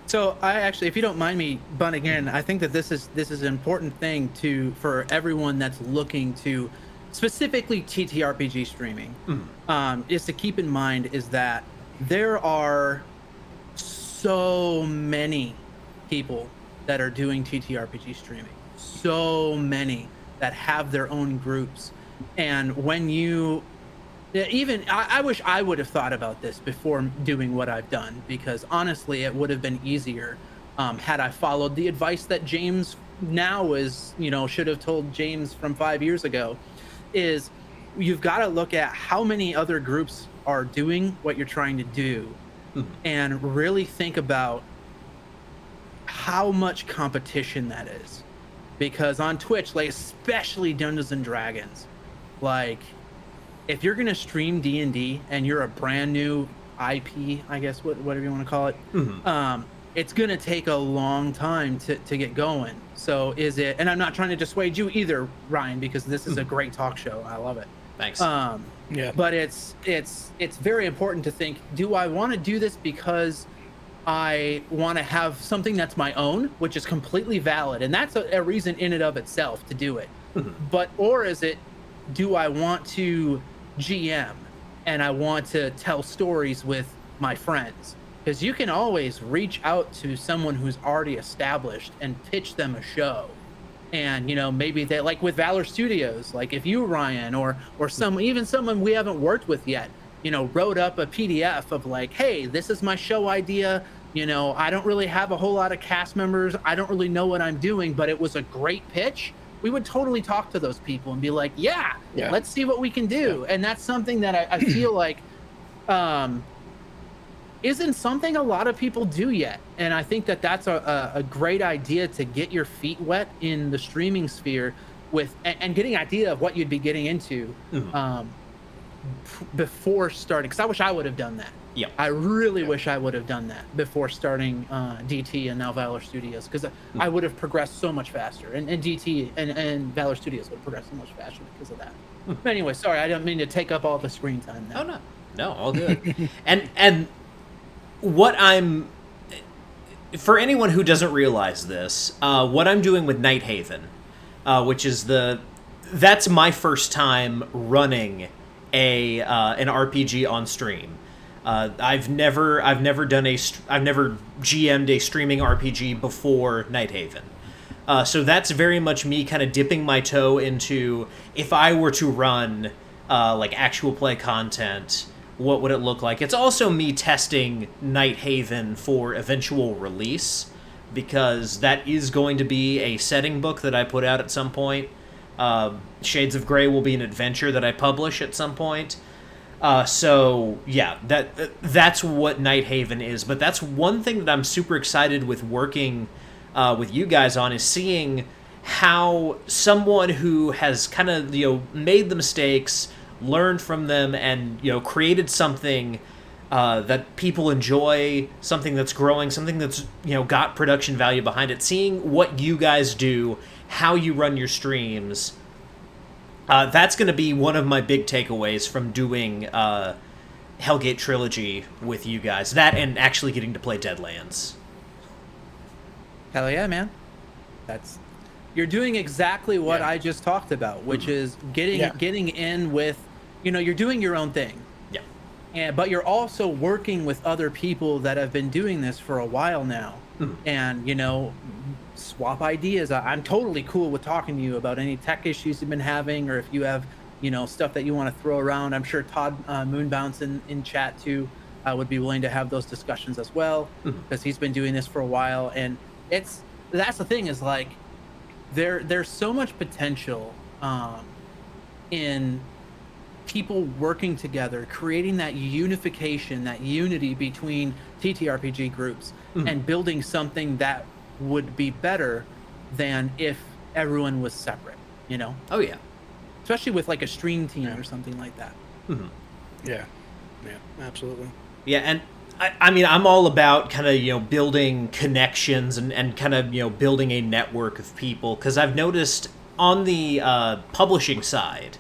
So I actually, if you don't mind me butting in, I think that this is an important thing for everyone that's looking to specifically TTRPG streaming, is to keep in mind is that there are so many people that are doing TTRPG streaming, so many that have their own groups, and when you even I wish I would have thought about this before doing what I've done, because honestly it would have been easier had I followed the advice that James now is, should have told James from 5 years ago, is you've got to look at how many other groups are doing what you're trying to do, and really think about how much competition that is. Because on Twitch, like especially Dungeons and Dragons, like if you're gonna stream D&D and you're a brand new IP, I guess, whatever you want to call it, it's gonna take a long time to get going. So is it? And I'm not trying to dissuade you either, Ryan, because this is a great talk show. I love it. Thanks. Yeah. But it's very important to think: do I want to do this because I want to have something that's my own, which is completely valid, and that's a reason in and of itself to do it. But or is it, do I want to GM and I want to tell stories with my friends? Because you can always reach out to someone who's already established and pitch them a show. And maybe they, like with Valor Studios, like if you, Ryan, or even someone we haven't worked with yet, wrote up a PDF of like, hey, this is my show idea. I don't really have a whole lot of cast members. I don't really know what I'm doing, but it was a great pitch. We would totally talk to those people and be like, yeah. Let's see what we can do. And that's something that I feel like isn't something a lot of people do yet. And I think that that's a great idea to get your feet wet in the streaming sphere with, and getting an idea of what you'd be getting into before starting. Because I wish I would have done that. Yeah, I really wish I would have done that before starting DT and now Valor Studios, because I would have progressed so much faster, and DT and Valor Studios would have progressed so much faster because of that. But anyway, sorry, I don't mean to take up all the screen time now. Oh no, all good. and what I'm, for anyone who doesn't realize this, what I'm doing with Night Haven, which is that's my first time running an RPG on stream. I've never GM'd a streaming RPG before Night Haven. So that's very much me kind of dipping my toe into, if I were to run like actual play content, what would it look like? It's also me testing Night Haven for eventual release, because that is going to be a setting book that I put out at some point. Shades of Grey will be an adventure that I publish at some point. So yeah, that's what Night Haven is. But that's one thing that I'm super excited with working with you guys on, is seeing how someone who has kind of made the mistakes, learned from them, and created something that people enjoy, something that's growing, something that's got production value behind it. Seeing what you guys do, how you run your streams. That's going to be one of my big takeaways from doing Hellgate Trilogy with you guys. That, and actually getting to play Deadlands. Hell yeah, man. You're doing exactly what I just talked about, which is getting in with, you're doing your own thing. Yeah. But you're also working with other people that have been doing this for a while now. And, swap ideas. I'm totally cool with talking to you about any tech issues you've been having, or if you have, stuff that you want to throw around. I'm sure Todd Moonbounce in chat too would be willing to have those discussions as well, because he's been doing this for a while. And that's the thing, is like there's so much potential in people working together, creating that unification, that unity between TTRPG groups, and building something that would be better than if everyone was separate, Oh yeah. Especially with like a stream team or something like that. Yeah, absolutely. Yeah, and I mean, I'm all about kind of, building connections and kind of, building a network of people, because I've noticed on the publishing side,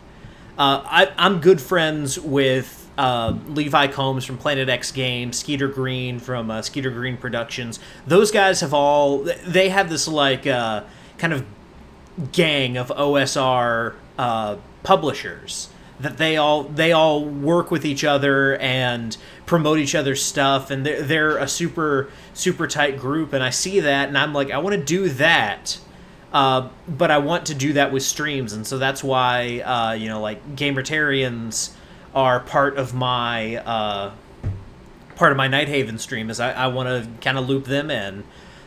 I'm good friends with Levi Combs from Planet X Games, Skeeter Green from Skeeter Green Productions. Those guys they have this like kind of gang of OSR publishers that they all work with each other and promote each other's stuff, and they're a super tight group. And I see that, and I'm like, I want to do that. But I want to do that with streams, and so that's why, like Gamertarians are part of my Nighthaven stream. Is I want to kind of loop them in,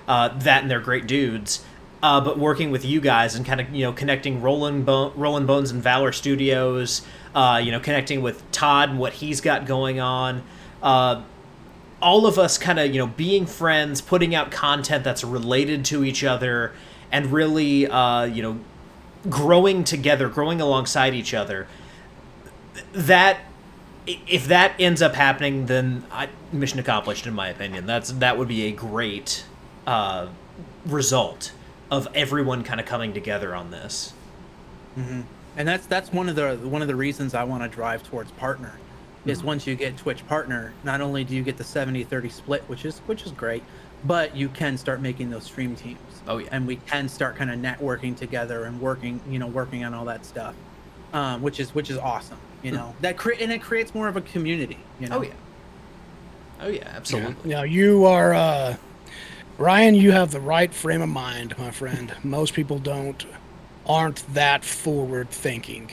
that and they're great dudes. But working with you guys and kind of connecting Rollin Bones and Valor Studios, connecting with Todd and what he's got going on. All of us kind of being friends, putting out content that's related to each other. And really, growing together, growing alongside each other. That, if that ends up happening, then mission accomplished, in my opinion. That would be a great result of everyone kind of coming together on this. Mm-hmm. And that's one of the reasons I want to drive towards partner. Is once you get Twitch partner, not only do you get the 70-30 split, which is great, but you can start making those stream teams. Oh yeah. And we can start kind of networking together and working on all that stuff, which is awesome. That it creates more of a community. Oh yeah, absolutely. Yeah. You are Ryan. You have the right frame of mind, my friend. Most people aren't that forward thinking.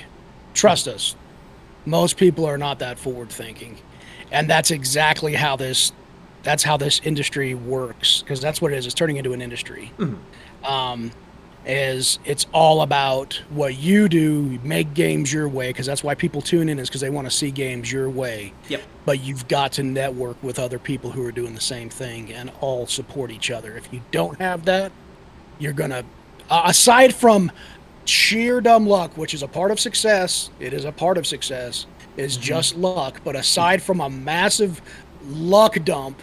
Trust us. Most people are not that forward thinking, and that's exactly how this industry works, because that's what it is. It's turning into an industry. Mm-hmm. It's all about what you do, make games your way, because that's why people tune in, is because they want to see games your way. Yep. But you've got to network with other people who are doing the same thing and all support each other. If you don't have that, you're going to, aside from sheer dumb luck, which is a part of success, is just luck. But aside from a massive luck dump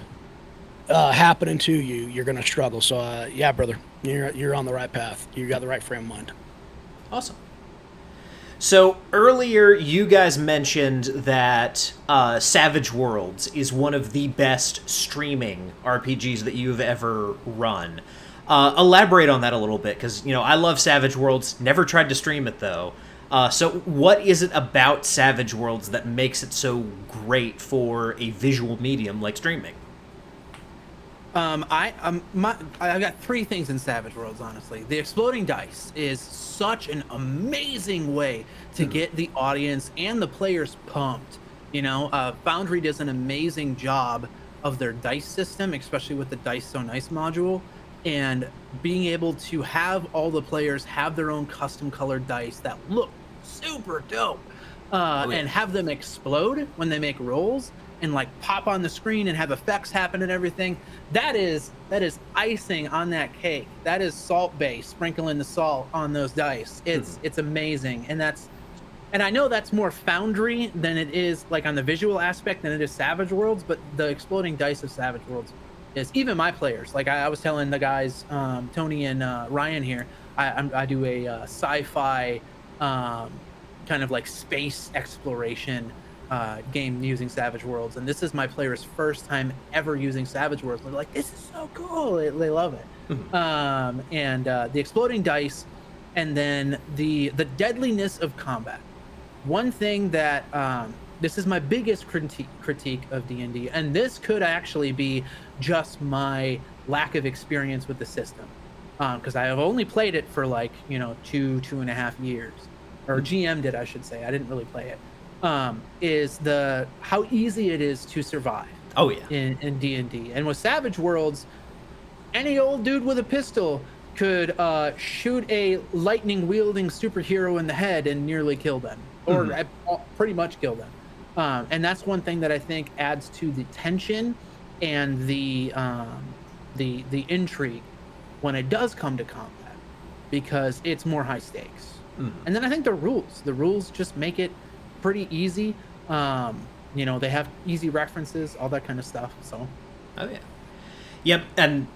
happening to you, you're going to struggle. So yeah, brother, you're on the right path. You got the right frame of mind. Awesome. So earlier you guys mentioned that Savage Worlds is one of the best streaming RPGs that you've ever run. Elaborate on that a little bit, because I love Savage Worlds. Never tried to stream it though. So what is it about Savage Worlds that makes it so great for a visual medium like streaming? I got three things in Savage Worlds, honestly. The exploding dice is such an amazing way to get the audience and the players pumped. Foundry does an amazing job of their dice system, especially with the Dice So Nice module, and being able to have all the players have their own custom colored dice that look super dope, and have them explode when they make rolls and like pop on the screen and have effects happen and everything. That is icing on that cake. That is salt base, sprinkling the salt on those dice. It's amazing. And I know that's more Foundry than it is like on the visual aspect than it is Savage Worlds, but the exploding dice of Savage Worlds is, even my players, like I was telling the guys, Tony and Ryan here, I do a sci-fi kind of like space exploration game using Savage Worlds, and this is my players' first time ever using Savage Worlds. They're like, this is so cool. They love it. Mm-hmm. And the exploding dice, and then the deadliness of combat. One thing that this is my biggest critique of D&D, and this could actually be just my lack of experience with the system, because I have only played it for like 2.5 years, or GM'd it, I should say. I didn't really play it. Is how easy it is to survive. Oh yeah. In D&D, and with Savage Worlds, any old dude with a pistol could shoot a lightning wielding superhero in the head and nearly kill them, or pretty much kill them. And that's one thing that I think adds to the tension and the intrigue when it does come to combat, because it's more high stakes. And then I think the rules just make it pretty easy. They have easy references, all that kind of stuff. So Yep. And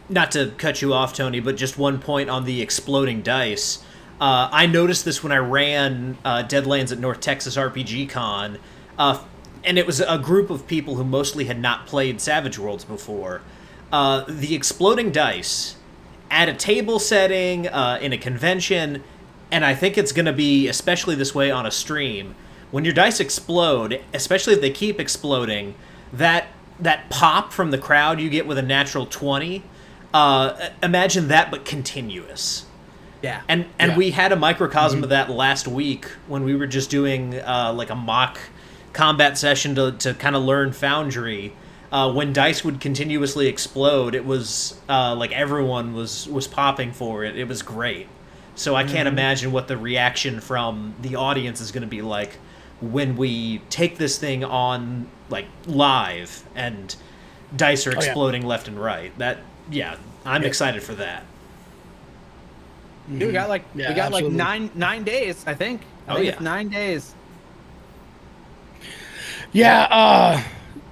not to cut you off, Tony, but just one point on the exploding dice. I noticed this when I ran Deadlands at North Texas RPG Con, and it was a group of people who mostly had not played Savage Worlds before. The exploding dice at a table setting, in a convention, and I think it's going to be especially this way on a stream. When your dice explode, especially if they keep exploding, that pop from the crowd you get with a natural 20, imagine that but continuous. Yeah. And we had a microcosm of that last week when we were just doing like a mock combat session to kind of learn Foundry. When dice would continuously explode, it was like everyone was popping for it. It was great. So I can't imagine what the reaction from the audience is going to be like when we take this thing on like live and dice are exploding left and right. I'm excited for that. Dude, we got like nine days, I think. It's 9 days. Yeah.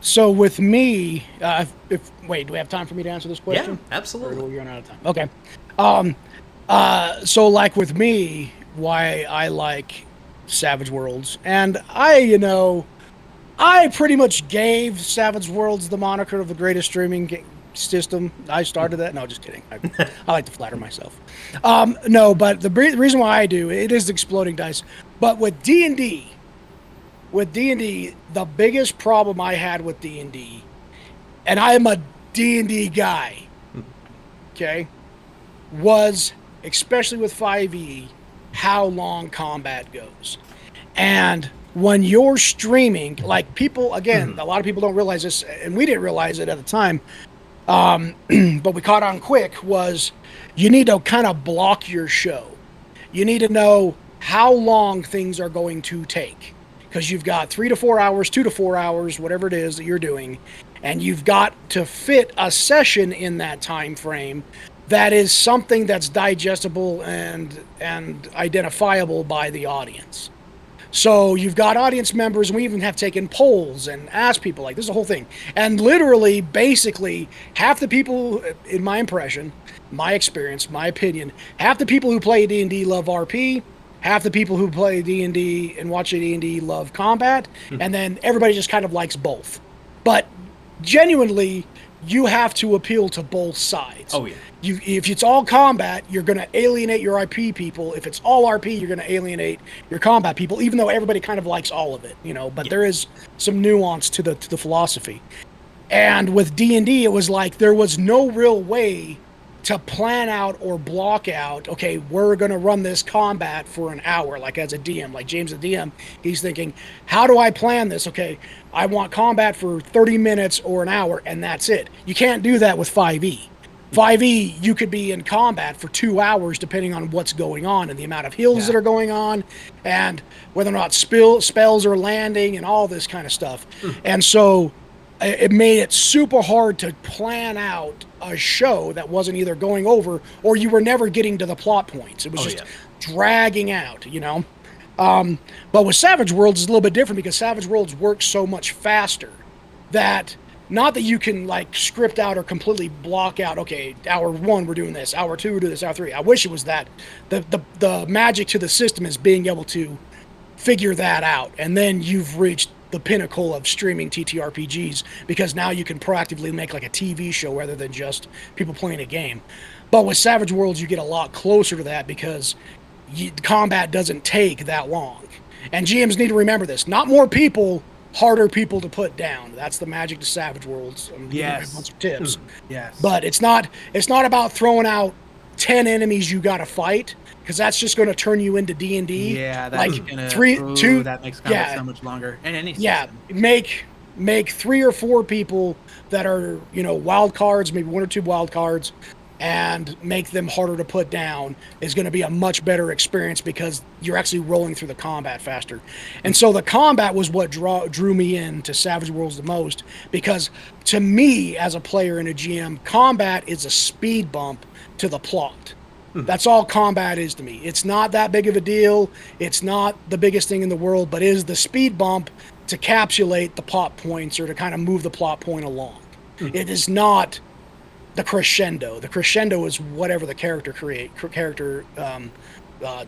So with me, do we have time for me to answer this question? Yeah, absolutely. Or will we run out of time? Okay. So like with me, why I like Savage Worlds, and I pretty much gave Savage Worlds the moniker of the greatest streaming system. I started that. No, just kidding. I like to flatter myself. No, but the reason why I do it is exploding dice. But with D&D, the biggest problem I had with D&D, and I am a D&D guy, okay, was especially with 5e, how long combat goes. And when you're streaming, like people, again, a lot of people don't realize this, and we didn't realize it at the time, but we caught on quick, was you need to kind of block your show. You need to know how long things are going to take, because you've got 3 to 4 hours, 2 to 4 hours, whatever it is that you're doing, and you've got to fit a session in that time frame that is something that's digestible and identifiable by the audience. So you've got audience members, and we even have taken polls and asked people, like, this is a whole thing. And literally, basically, half the people, in my impression, my experience, my opinion, half the people who play D&D love RP, half the people who play D&D and watch D&D love combat, and then everybody just kind of likes both. But genuinely, you have to appeal to both sides. Oh, yeah. If it's all combat, you're going to alienate your RP people. If it's all RP, you're going to alienate your combat people, even though everybody kind of likes all of it, but there is some nuance to the philosophy. And with D&D, it was like there was no real way to plan out or block out, okay, we're going to run this combat for an hour, like as a DM, like James the DM, he's thinking, how do I plan this? Okay, I want combat for 30 minutes or an hour, and that's it. You can't do that with 5e. 5e, you could be in combat for 2 hours depending on what's going on and the amount of heals that are going on and whether or not spells are landing and all this kind of stuff. And so it made it super hard to plan out a show that wasn't either going over or you were never getting to the plot points. It was dragging out, But with Savage Worlds, it's a little bit different because Savage Worlds works so much faster that not that you can like script out or completely block out, okay, hour 1 we're doing this, hour 2 we're doing this, hour 3. I wish it was that. The magic to the system is being able to figure that out, and then you've reached the pinnacle of streaming TTRPGs, because now you can proactively make like a TV show rather than just people playing a game. But with Savage Worlds, you get a lot closer to that because combat doesn't take that long. And GMs need to remember this. Not more people, harder people to put down. That's the magic to Savage Worlds. I'm giving you a bunch of tips. Yes. But it's not about throwing out 10 enemies you got to fight, because that's just going to turn you into D&D. Yeah, that's like gonna, 2 that makes combat so much longer. And any system. Yeah, make 3 or 4 people that are, wild cards, maybe 1 or 2 wild cards, and make them harder to put down is going to be a much better experience because you're actually rolling through the combat faster. And so the combat was what drew me into Savage Worlds the most, because to me as a player and a GM, combat is a speed bump to the plot. That's all combat is to me. It's not that big of a deal. It's not the biggest thing in the world, but it is the speed bump to capsulate the plot points or to kind of move the plot point along. It is not the crescendo. The crescendo is whatever the character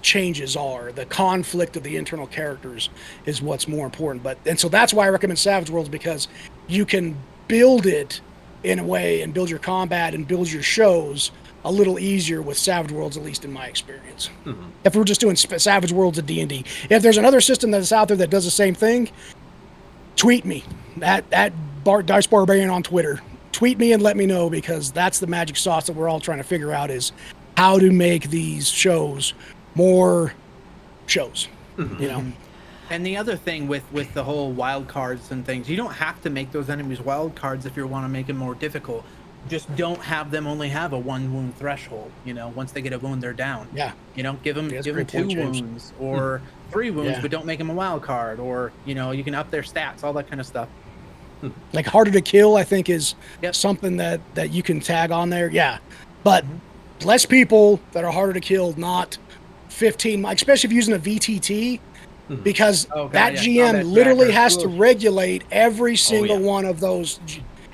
changes are. The conflict of the internal characters is what's more important. And so that's why I recommend Savage Worlds, because you can build it in a way and build your combat and build your shows a little easier with Savage Worlds, at least in my experience. Mm-hmm. If we're just doing Savage Worlds of D&D, if there's another system that's out there that does the same thing, tweet me at Dice Barbarian on Twitter. Tweet me and let me know, because that's the magic sauce that we're all trying to figure out, is how to make these shows more shows. Mm-hmm. You know. And the other thing with the whole wild cards and things, you don't have to make those enemies wild cards if you want to make them more difficult. Just don't have them only have a 1 wound threshold. You know, once they get a wound, they're down. Yeah. You know, give them 2 wounds or 3 wounds, but don't make them a wild card. Or, you know, you can up their stats, all that kind of stuff. Like harder to kill, I think, is something that you can tag on there. Yeah. But less people that are harder to kill, not 15, especially if you're using a VTT, because that GM literally has to regulate every single one of those.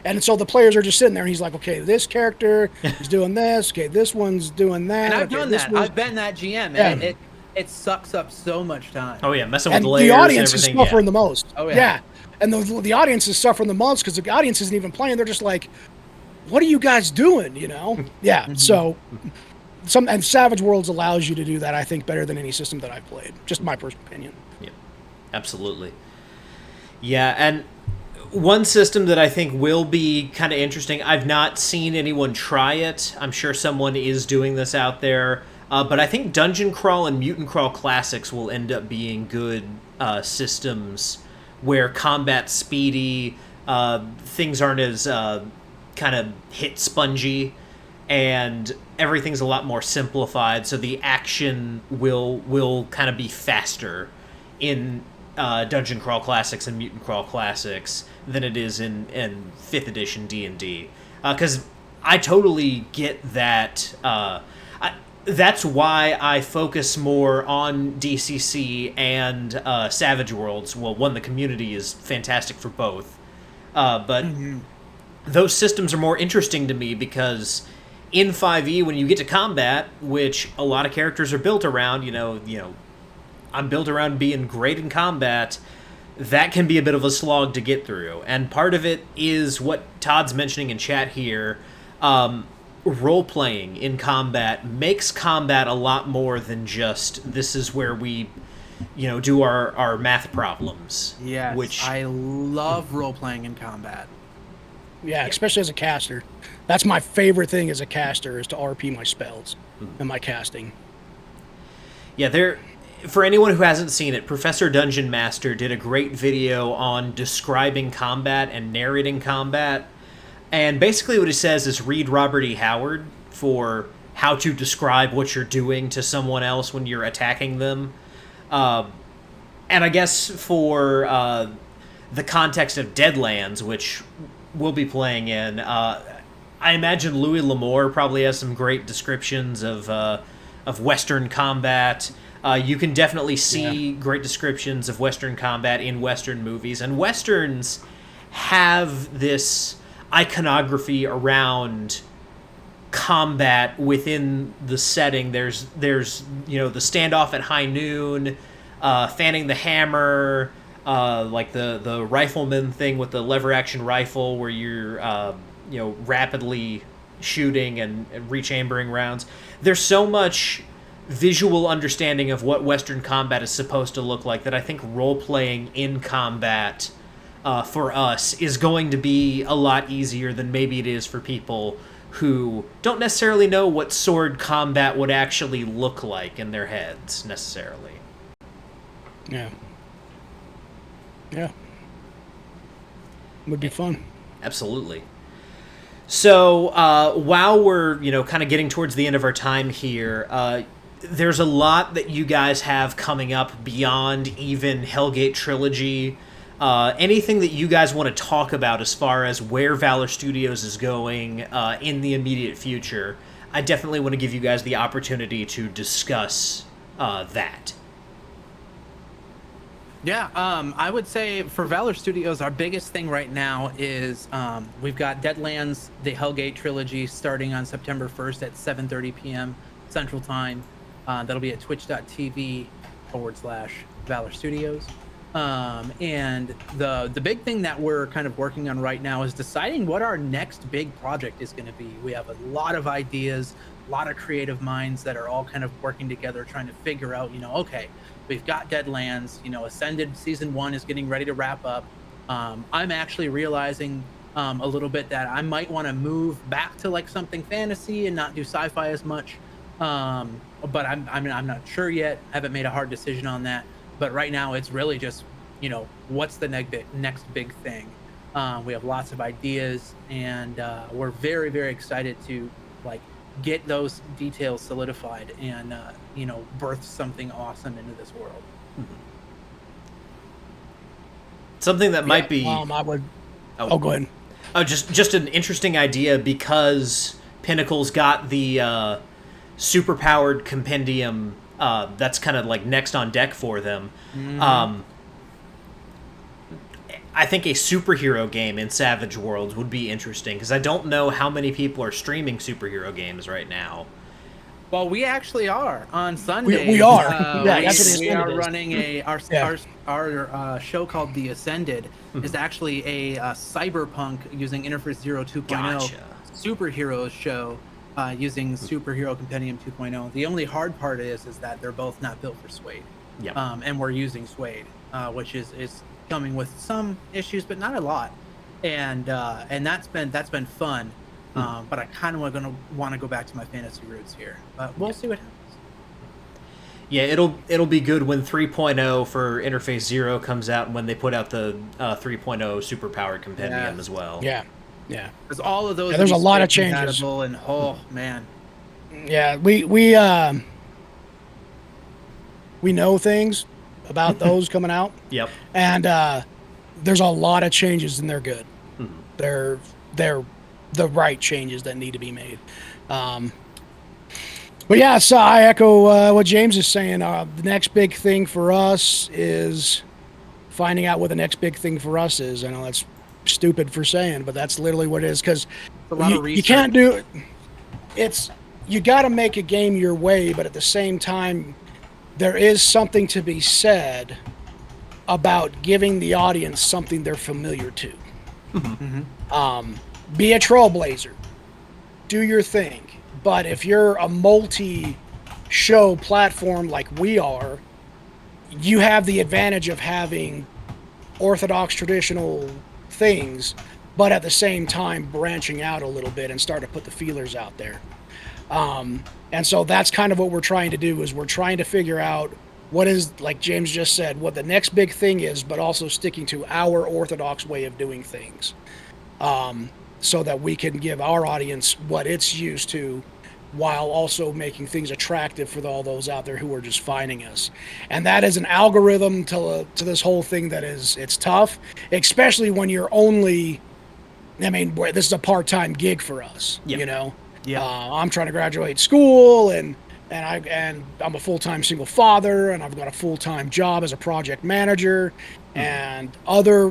And so the players are just sitting there, and he's like, okay, this character is doing this. Okay, this one's doing that. And I've done that. I've been that GM, and it sucks up so much time. Oh, yeah, messing with layers and the audience is everything. suffering the most. Oh, yeah. And the audience is suffering the most, because the audience isn't even playing. They're just like, what are you guys doing, you know? Yeah, so and Savage Worlds allows you to do that, I think, better than any system that I've played. Just my personal opinion. Yeah, absolutely. Yeah, and one system that I think will be kind of interesting, I've not seen anyone try it. I'm sure someone is doing this out there. But I think Dungeon Crawl and Mutant Crawl Classics will end up being good systems where combat's speedy, things aren't as kind of hit spongy, and everything's a lot more simplified, so the action will kind of be faster in Dungeon Crawl Classics and Mutant Crawl Classics than it is in 5th edition D&D. Because I totally get that. That's why I focus more on DCC and Savage Worlds. Well, one, the community is fantastic for both. But those systems are more interesting to me, because in 5e, when you get to combat, which a lot of characters are built around, you know, I'm built around being great in combat, that can be a bit of a slog to get through. And part of it is what Todd's mentioning in chat here. Role-playing in combat makes combat a lot more than just, this is where we, do our math problems. Yes, which I love role-playing in combat. Yeah, especially as a caster. That's my favorite thing as a caster, is to RP my spells and my casting. Yeah, for anyone who hasn't seen it, Professor Dungeon Master did a great video on describing combat and narrating combat. And basically what he says is read Robert E. Howard for how to describe what you're doing to someone else when you're attacking them. And I guess for the context of Deadlands, which we'll be playing in, I imagine Louis L'Amour probably has some great descriptions of Western combat. You can definitely see great descriptions of Western combat in Western movies. And Westerns have this iconography around combat within the setting. There's the standoff at high noon, fanning the hammer, like the rifleman thing with the lever action rifle where you're rapidly shooting and rechambering rounds. There's so much visual understanding of what Western combat is supposed to look like that I think role-playing in combat for us is going to be a lot easier than maybe it is for people who don't necessarily know what sword combat would actually look like in their heads, necessarily. Yeah. Would be fun. Absolutely. So, while we're, kind of getting towards the end of our time here, there's a lot that you guys have coming up beyond even Hellgate Trilogy. Anything that you guys want to talk about as far as where Valor Studios is going in the immediate future, I definitely want to give you guys the opportunity to discuss that. Yeah, I would say for Valor Studios, our biggest thing right now is we've got Deadlands, the Hellgate Trilogy, starting on September 1st at 7:30 p.m. Central Time. That'll be at twitch.tv/Valor Studios. And the big thing that we're kind of working on right now is deciding what our next big project is going to be. We have a lot of ideas, a lot of creative minds that are all kind of working together, trying to figure out, okay, we've got Deadlands, Ascended Season 1 is getting ready to wrap up. I'm actually realizing a little bit that I might want to move back to like something fantasy and not do sci-fi as much. But I'm not sure yet. I haven't made a hard decision on that. But right now it's really just, what's the next big thing? We have lots of ideas, and we're very, very excited to like get those details solidified and birth something awesome into this world. Something that might be. I would. Oh, go ahead. Oh, just an interesting idea, because Pinnacle's got the super-powered compendium that's kind of like next on deck for them. I think a superhero game in Savage Worlds would be interesting, because I don't know how many people are streaming superhero games right now. Well, we actually are on Sunday. We are. We are running our show called The Ascended. Is actually a cyberpunk using Interface Zero 2.0 Gotcha. superheroes show using Superhero Compendium 2.0. The only hard part is that they're both not built for Suede. Yep. And we're using Suede, which is coming with some issues, but not a lot. And that's been fun. But I kind of want to go back to my fantasy roots here. But we'll see what happens. Yeah, it'll be good when 3.0 for Interface Zero comes out, and when they put out the 3.0 superpowered compendium as well. Yeah. Because all of those. Yeah, there's a lot of changes. And man. Yeah, we know things about those coming out. Yep. And there's a lot of changes, and they're good. They're the right changes that need to be made. But yeah, so I echo what James is saying. The next big thing for us is finding out what the next big thing for us is. I know that's stupid for saying, but that's literally what it is, because you can't do it. You got to make a game your way, but at the same time, there is something to be said about giving the audience something they're familiar to. Be a trailblazer, do your thing. But if you're a multi-show platform like we are, you have the advantage of having orthodox traditional things, but at the same time branching out a little bit and start to put the feelers out there. And so that's kind of what we're trying to do, is we're trying to figure out what is, like James just said, what the next big thing is, but also sticking to our orthodox way of doing things. So that we can give our audience what it's used to, while also making things attractive for all those out there who are just finding us. And that is an algorithm to this whole thing that it's tough, especially when you're only, this is a part-time gig for us, Yeah. I'm trying to graduate school, and I'm a full-time single father, and I've got a full-time job as a project manager, and other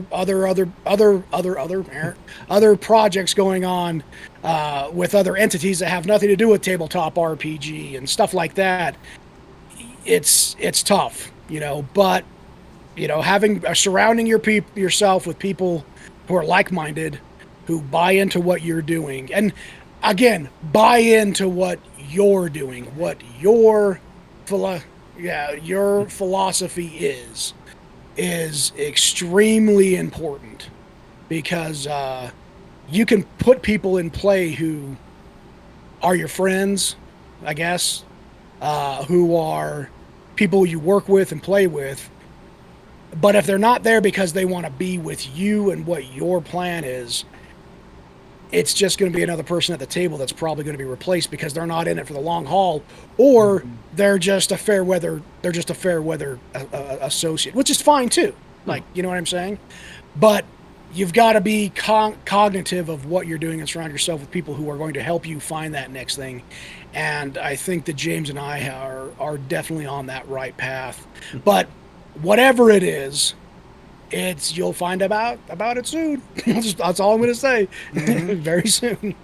projects going on with other entities that have nothing to do with tabletop RPG and stuff like that. It's tough, but surrounding yourself with people who are like-minded, who buy into what you're doing, and again, buy into what you're doing, what your philosophy is extremely important, because you can put people in play who are your friends, I guess, who are people you work with and play with, but if they're not there because they want to be with you and what your plan is, it's just going to be another person at the table that's probably going to be replaced because they're not in it for the long haul, or they're just a fair weather associate, which is fine too. Like, you know what I'm saying? But you've got to be cognitive of what you're doing and surround yourself with people who are going to help you find that next thing. And I think that James and I are definitely on that right path. But whatever it is, you'll find about it soon. That's all I'm going to say. Very soon.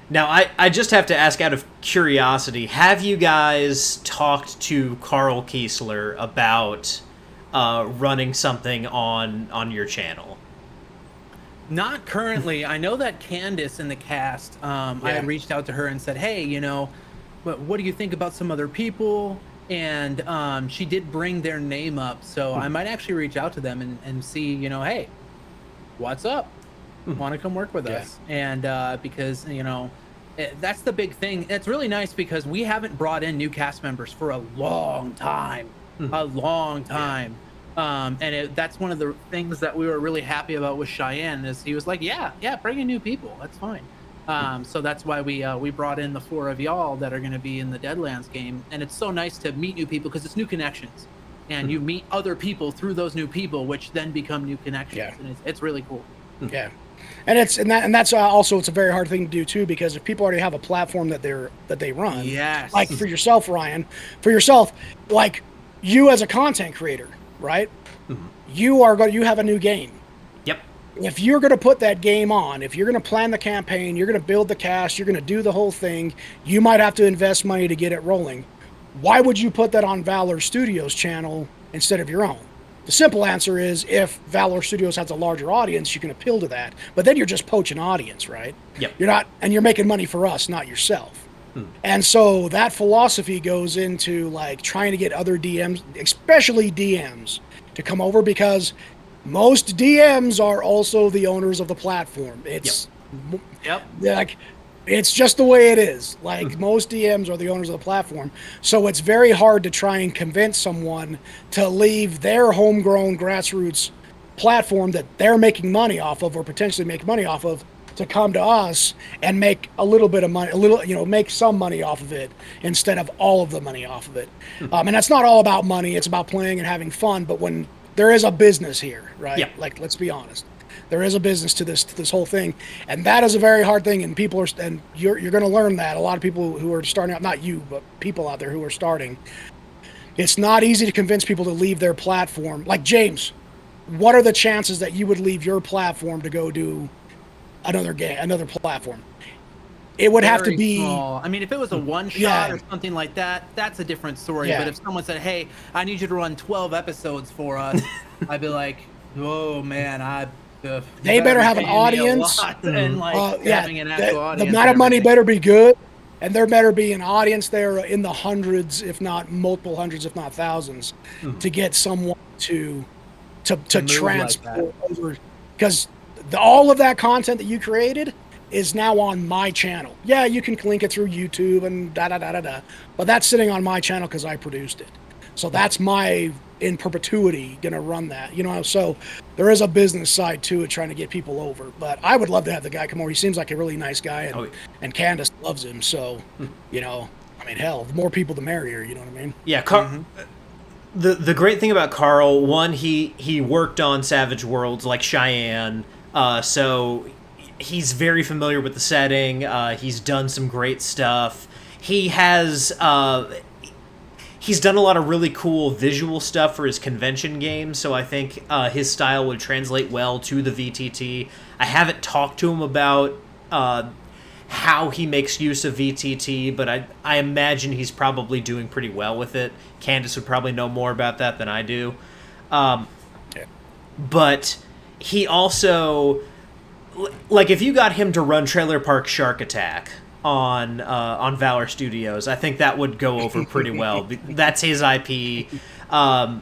Now, I just have to ask out of curiosity, have you guys talked to Carl Kiesler about running something on your channel? Not currently. I know that Candace in the cast, I had reached out to her and said, hey, you know, what do you think about some other people? And she did bring their name up. So I might actually reach out to them and see, you know, hey, what's up? Want to come work with us? And because, you know, that's the big thing. It's really nice because we haven't brought in new cast members for a long time. And that's one of the things that we were really happy about with Cheyenne is he was like, yeah, bring in new people. That's fine. So that's why we brought in the 4 of y'all that are going to be in the Deadlands game. And it's so nice to meet new people because it's new connections. And you meet other people through those new people, which then become new connections. Yeah. And it's really cool. Yeah. And that's also it's a very hard thing to do too, because if people already have a platform that they run, like for yourself, Ryan, like you as a content creator, right? You have a new game. Yep. If you're going to put that game on, if you're going to plan the campaign, you're going to build the cast, you're going to do the whole thing, you might have to invest money to get it rolling. Why would you put that on Valore Studios channel instead of your own? The simple answer is if Valor Studios has a larger audience, you can appeal to that. But then you're just poaching audience, right? Yep. You're making money for us, not yourself. And so that philosophy goes into like trying to get other DMs, especially DMs, to come over, because most DMs are also the owners of the platform. It's like it's just the way it is. Like most DMs are the owners of the platform. So it's very hard to try and convince someone to leave their homegrown grassroots platform that they're making money off of or potentially make money off of to come to us and make a little bit of money, make some money off of it instead of all of the money off of it. And that's not all about money. It's about playing and having fun. But when there is a business here, right? Yeah. Like, let's be honest. There is a business to this whole thing, and that is a very hard thing. And you're going to learn that. A lot of people who are starting out, not you, but people out there who are starting, it's not easy to convince people to leave their platform. Like James, what are the chances that you would leave your platform to go do another platform? It would have to be small. I mean, if it was a one shot or something like that, that's a different story. But if someone said, "Hey, I need you to run 12 episodes for us," I'd be like, "Oh man, they better have an audience." And like having an actual audience. The amount of money better be good, and there better be an audience there in the hundreds, if not multiple hundreds, if not thousands, to get someone to transport like over, because all of that content that you created is now on my channel. Yeah, you can link it through YouTube and but that's sitting on my channel because I produced it. So that's my in perpetuity gonna run that, so there is a business side to it, trying to get people over. But I would love to have the guy come over. He seems like a really nice guy, and Candace loves him, so I mean, hell, the more people the merrier, you know what I mean? Yeah. The great thing about Carl, one, he worked on Savage Worlds like Cheyenne, so he's very familiar with the setting. He's done some great stuff. He has he's done a lot of really cool visual stuff for his convention games, so I think his style would translate well to the VTT. I haven't talked to him about how he makes use of VTT, but I imagine he's probably doing pretty well with it. Candace would probably know more about that than I do. But he also, like, if you got him to run Trailer Park Shark Attack on Valor Studios, I think that would go over pretty well. That's his IP, and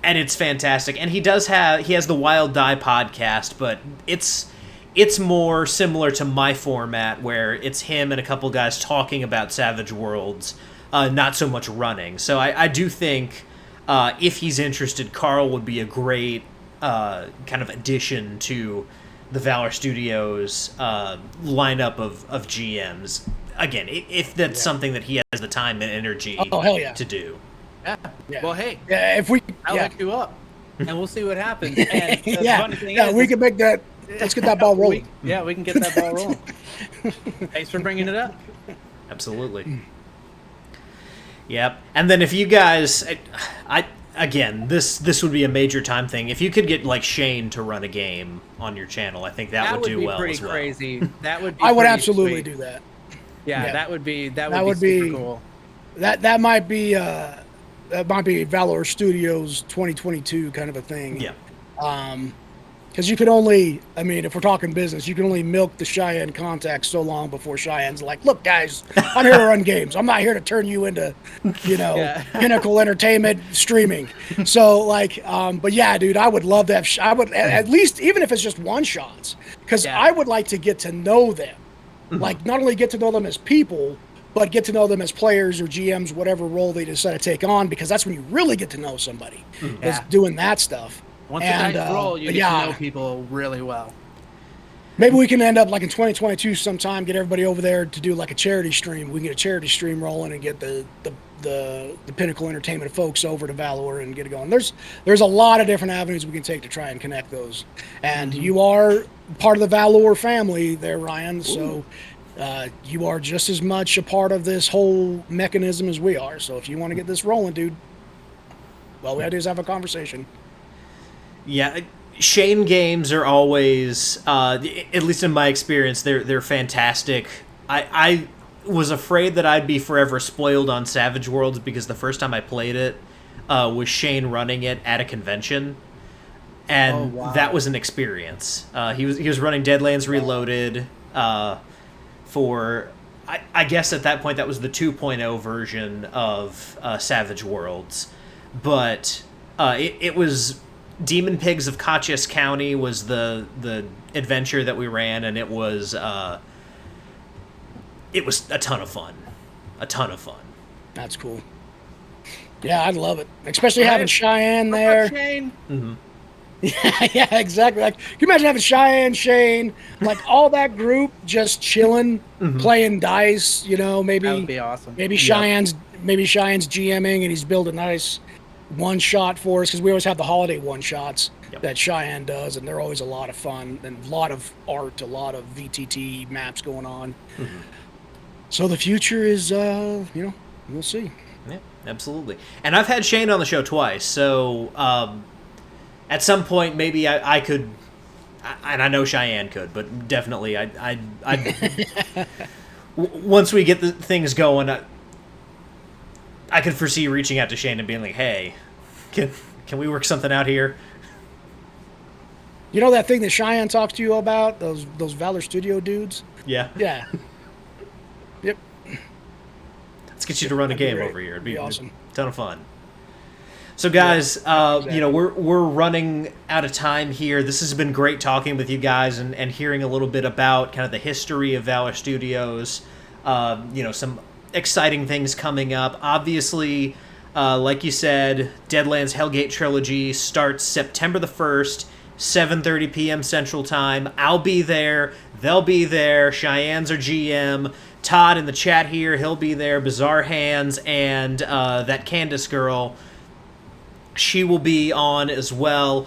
it's fantastic. And he has the Wild Die podcast, but it's more similar to my format, where it's him and a couple guys talking about Savage Worlds, not so much running. So I do think if he's interested, Carl would be a great kind of addition to the Valor Studios lineup of GMs. Again, if that's something that he has the time and energy to do. Yeah. Well, hey. Yeah, if we... I'll look you up, and we'll see what happens. And funny thing is, we can make that... Let's get that ball rolling. We can get that ball rolling. Thanks for bringing it up. Absolutely. Yep. And then if you guys... again, this would be a major time thing. If you could get like Shane to run a game on your channel, I think that would do be well pretty as well. crazy. That would be I would pretty absolutely sweet. do that. Yeah, Yeah. that would be super cool. That might be Valore Studios 2022 kind of a thing. Yeah. Because you can only, I mean, if we're talking business, you can only milk the Cheyenne contacts so long before Cheyenne's like, look, guys, I'm here to run games. I'm not here to turn you into, Pinnacle Entertainment streaming. So, like, but yeah, dude, I would love to have, I would at least, even if it's just one shots, because I would like to get to know them. Like, not only get to know them as people, but get to know them as players or GMs, whatever role they decide to take on, because that's when you really get to know somebody, is doing that stuff. Once the dice roll, you get to know people really well. Maybe we can end up like in 2022 sometime, get everybody over there to do like a charity stream. We can get a charity stream rolling and get the Pinnacle Entertainment folks over to Valor and get it going. There's a lot of different avenues we can take to try and connect those. And you are part of the Valor family there, Ryan. So you are just as much a part of this whole mechanism as we are. So if you want to get this rolling, dude, well, we have to just have a conversation. Yeah, Shane games are always, at least in my experience, they're fantastic. I was afraid that I'd be forever spoiled on Savage Worlds because the first time I played it was Shane running it at a convention, and that was an experience. He was running Deadlands Reloaded for, I guess at that point that was the 2.0 version of Savage Worlds, but it was. Demon Pigs of Cachis County was the adventure that we ran, and it was a ton of fun. That's cool. Yeah, I'd love it, especially having Cheyenne there. Shane. Mm-hmm. Yeah, exactly. Like, can you imagine having Cheyenne, Shane, like all that group just chilling, playing dice? Maybe That would be awesome. Maybe Cheyenne's GMing and he's building nice one shot for us, because we always have the holiday one shots that Cheyenne does, and they're always a lot of fun and a lot of art, a lot of VTT maps going on. So the future is we'll see. Yeah, absolutely. And I've had Shane on the show twice, so at some point maybe I could, and I know Cheyenne could, but definitely I once we get the things going, I could foresee reaching out to Shane and being like, "Hey, can we work something out here?" You know that thing that Cheyenne talks to you about? Those Valor Studio dudes? Yeah. Yeah. Yep. Let's get you to run a game over here. It'd be awesome. A ton of fun. So guys, exactly. We're running out of time here. This has been great talking with you guys and hearing a little bit about kind of the history of Valor Studios. Some exciting things coming up. Obviously, like you said, Deadlands Hellgate Trilogy starts September the 1st, 7:30 p.m. Central Time. I'll be there. They'll be there. Cheyenne's our GM. Todd in the chat here, he'll be there. Bizarre Hands and that Candace girl, she will be on as well.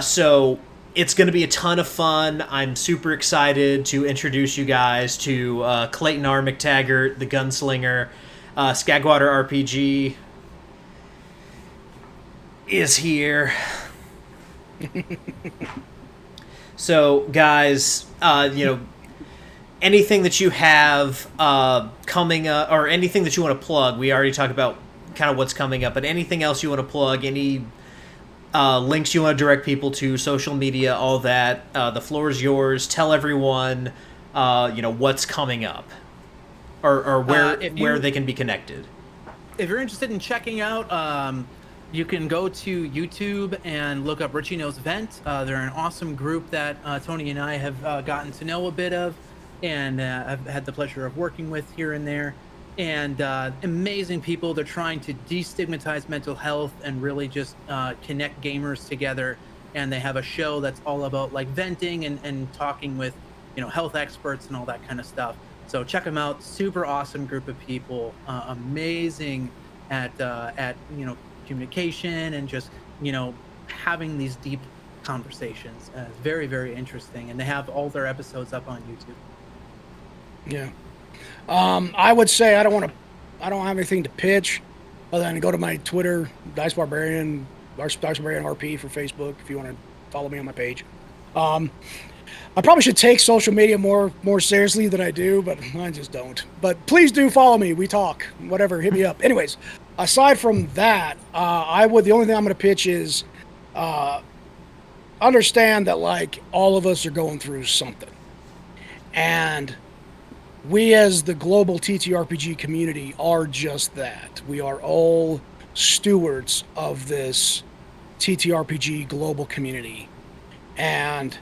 So it's going to be a ton of fun. I'm super excited to introduce you guys to Clayton R. McTaggart, the Gunslinger. Skagwater RPG is here. So, guys, anything that you have coming up, or anything that you want to plug, we already talked about kind of what's coming up, but anything else you want to plug, any links you want to direct people to, social media, all that, the floor is yours. Tell everyone, what's coming up, or where they can be connected. If you're interested in checking out, you can go to YouTube and look up Richie Knows Vent. They're an awesome group that Tony and I have gotten to know a bit of, and I've had the pleasure of working with here and there. And amazing people. They're trying to destigmatize mental health and really just connect gamers together. And they have a show that's all about like venting and talking with, health experts and all that kind of stuff. So check them out. Super awesome group of people. Amazing at communication and just having these deep conversations. Very, very interesting. And they have all their episodes up on YouTube. Yeah. I would say I don't have anything to pitch. Other than go to my Twitter, Dice Barbarian, Dice Barbarian RP for Facebook if you want to follow me on my page. I probably should take social media more seriously than I do, but I just don't. But please do follow me. We talk. Whatever, hit me up. Anyways, aside from that, the only thing I'm going to pitch is understand that like all of us are going through something, and we as the global TTRPG community are just that. We are all stewards of this TTRPG global community, and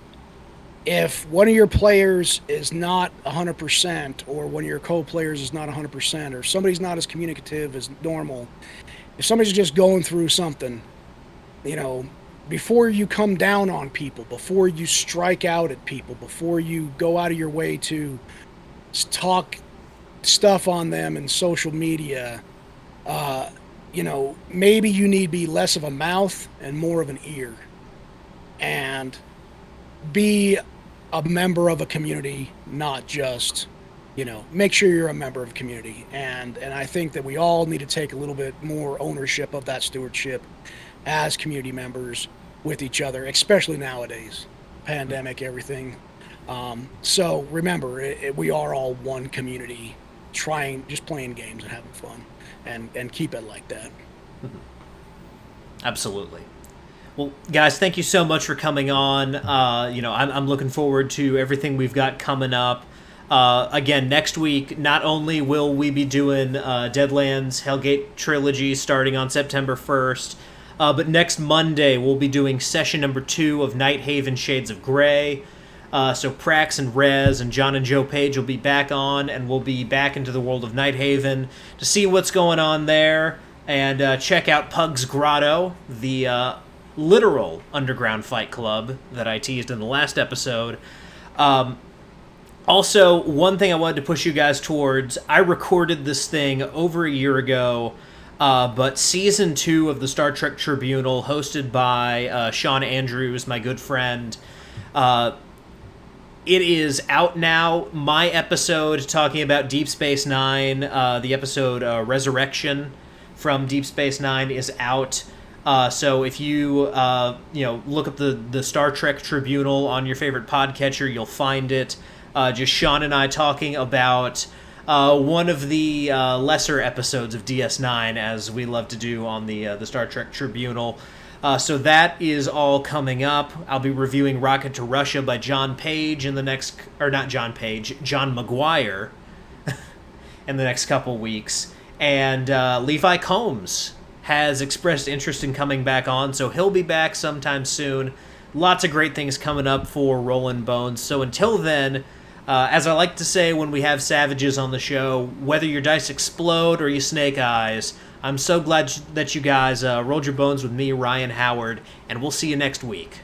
if one of your players is not 100%, or one of your co-players is not 100%, or somebody's not as communicative as normal, if somebody's just going through something, before you come down on people, before you strike out at people, before you go out of your way to talk stuff on them in social media, maybe you need to be less of a mouth and more of an ear, and be a member of a community, not just, make sure you're a member of a community. And I think that we all need to take a little bit more ownership of that stewardship as community members with each other, especially nowadays, pandemic, everything. So remember, we are all one community, just playing games and having fun, and keep it like that. Absolutely. Well, guys, thank you so much for coming on. I'm looking forward to everything we've got coming up. Again, next week, not only will we be doing Deadlands Hellgate Trilogy starting on September 1st, but next Monday we'll be doing session number 2 of Nighthaven Shades of Grey. So Prax and Rez and John and Joe Page will be back on, and we'll be back into the world of Nighthaven to see what's going on there, and check out Pug's Grotto, the literal underground fight club that I teased in the last episode. Also, one thing I wanted to push you guys towards, I recorded this thing over a year ago, but Season 2 of the Star Trek Tribunal, hosted by Sean Andrews, my good friend, it is out now. My episode talking about Deep Space Nine, the episode Resurrection from Deep Space Nine, is out. So if you look up the Star Trek Tribunal on your favorite podcatcher, you'll find it. Just Sean and I talking about one of the lesser episodes of DS9, as we love to do on the Star Trek Tribunal. So that is all coming up. I'll be reviewing Rocket to Russia by John Page John McGuire in the next couple weeks. And Levi Combs has expressed interest in coming back on, so he'll be back sometime soon. Lots of great things coming up for Rollin' Bones. So until then, as I like to say when we have savages on the show, whether your dice explode or you snake eyes, I'm so glad that you guys rolled your bones with me, Ryan Howard, and we'll see you next week.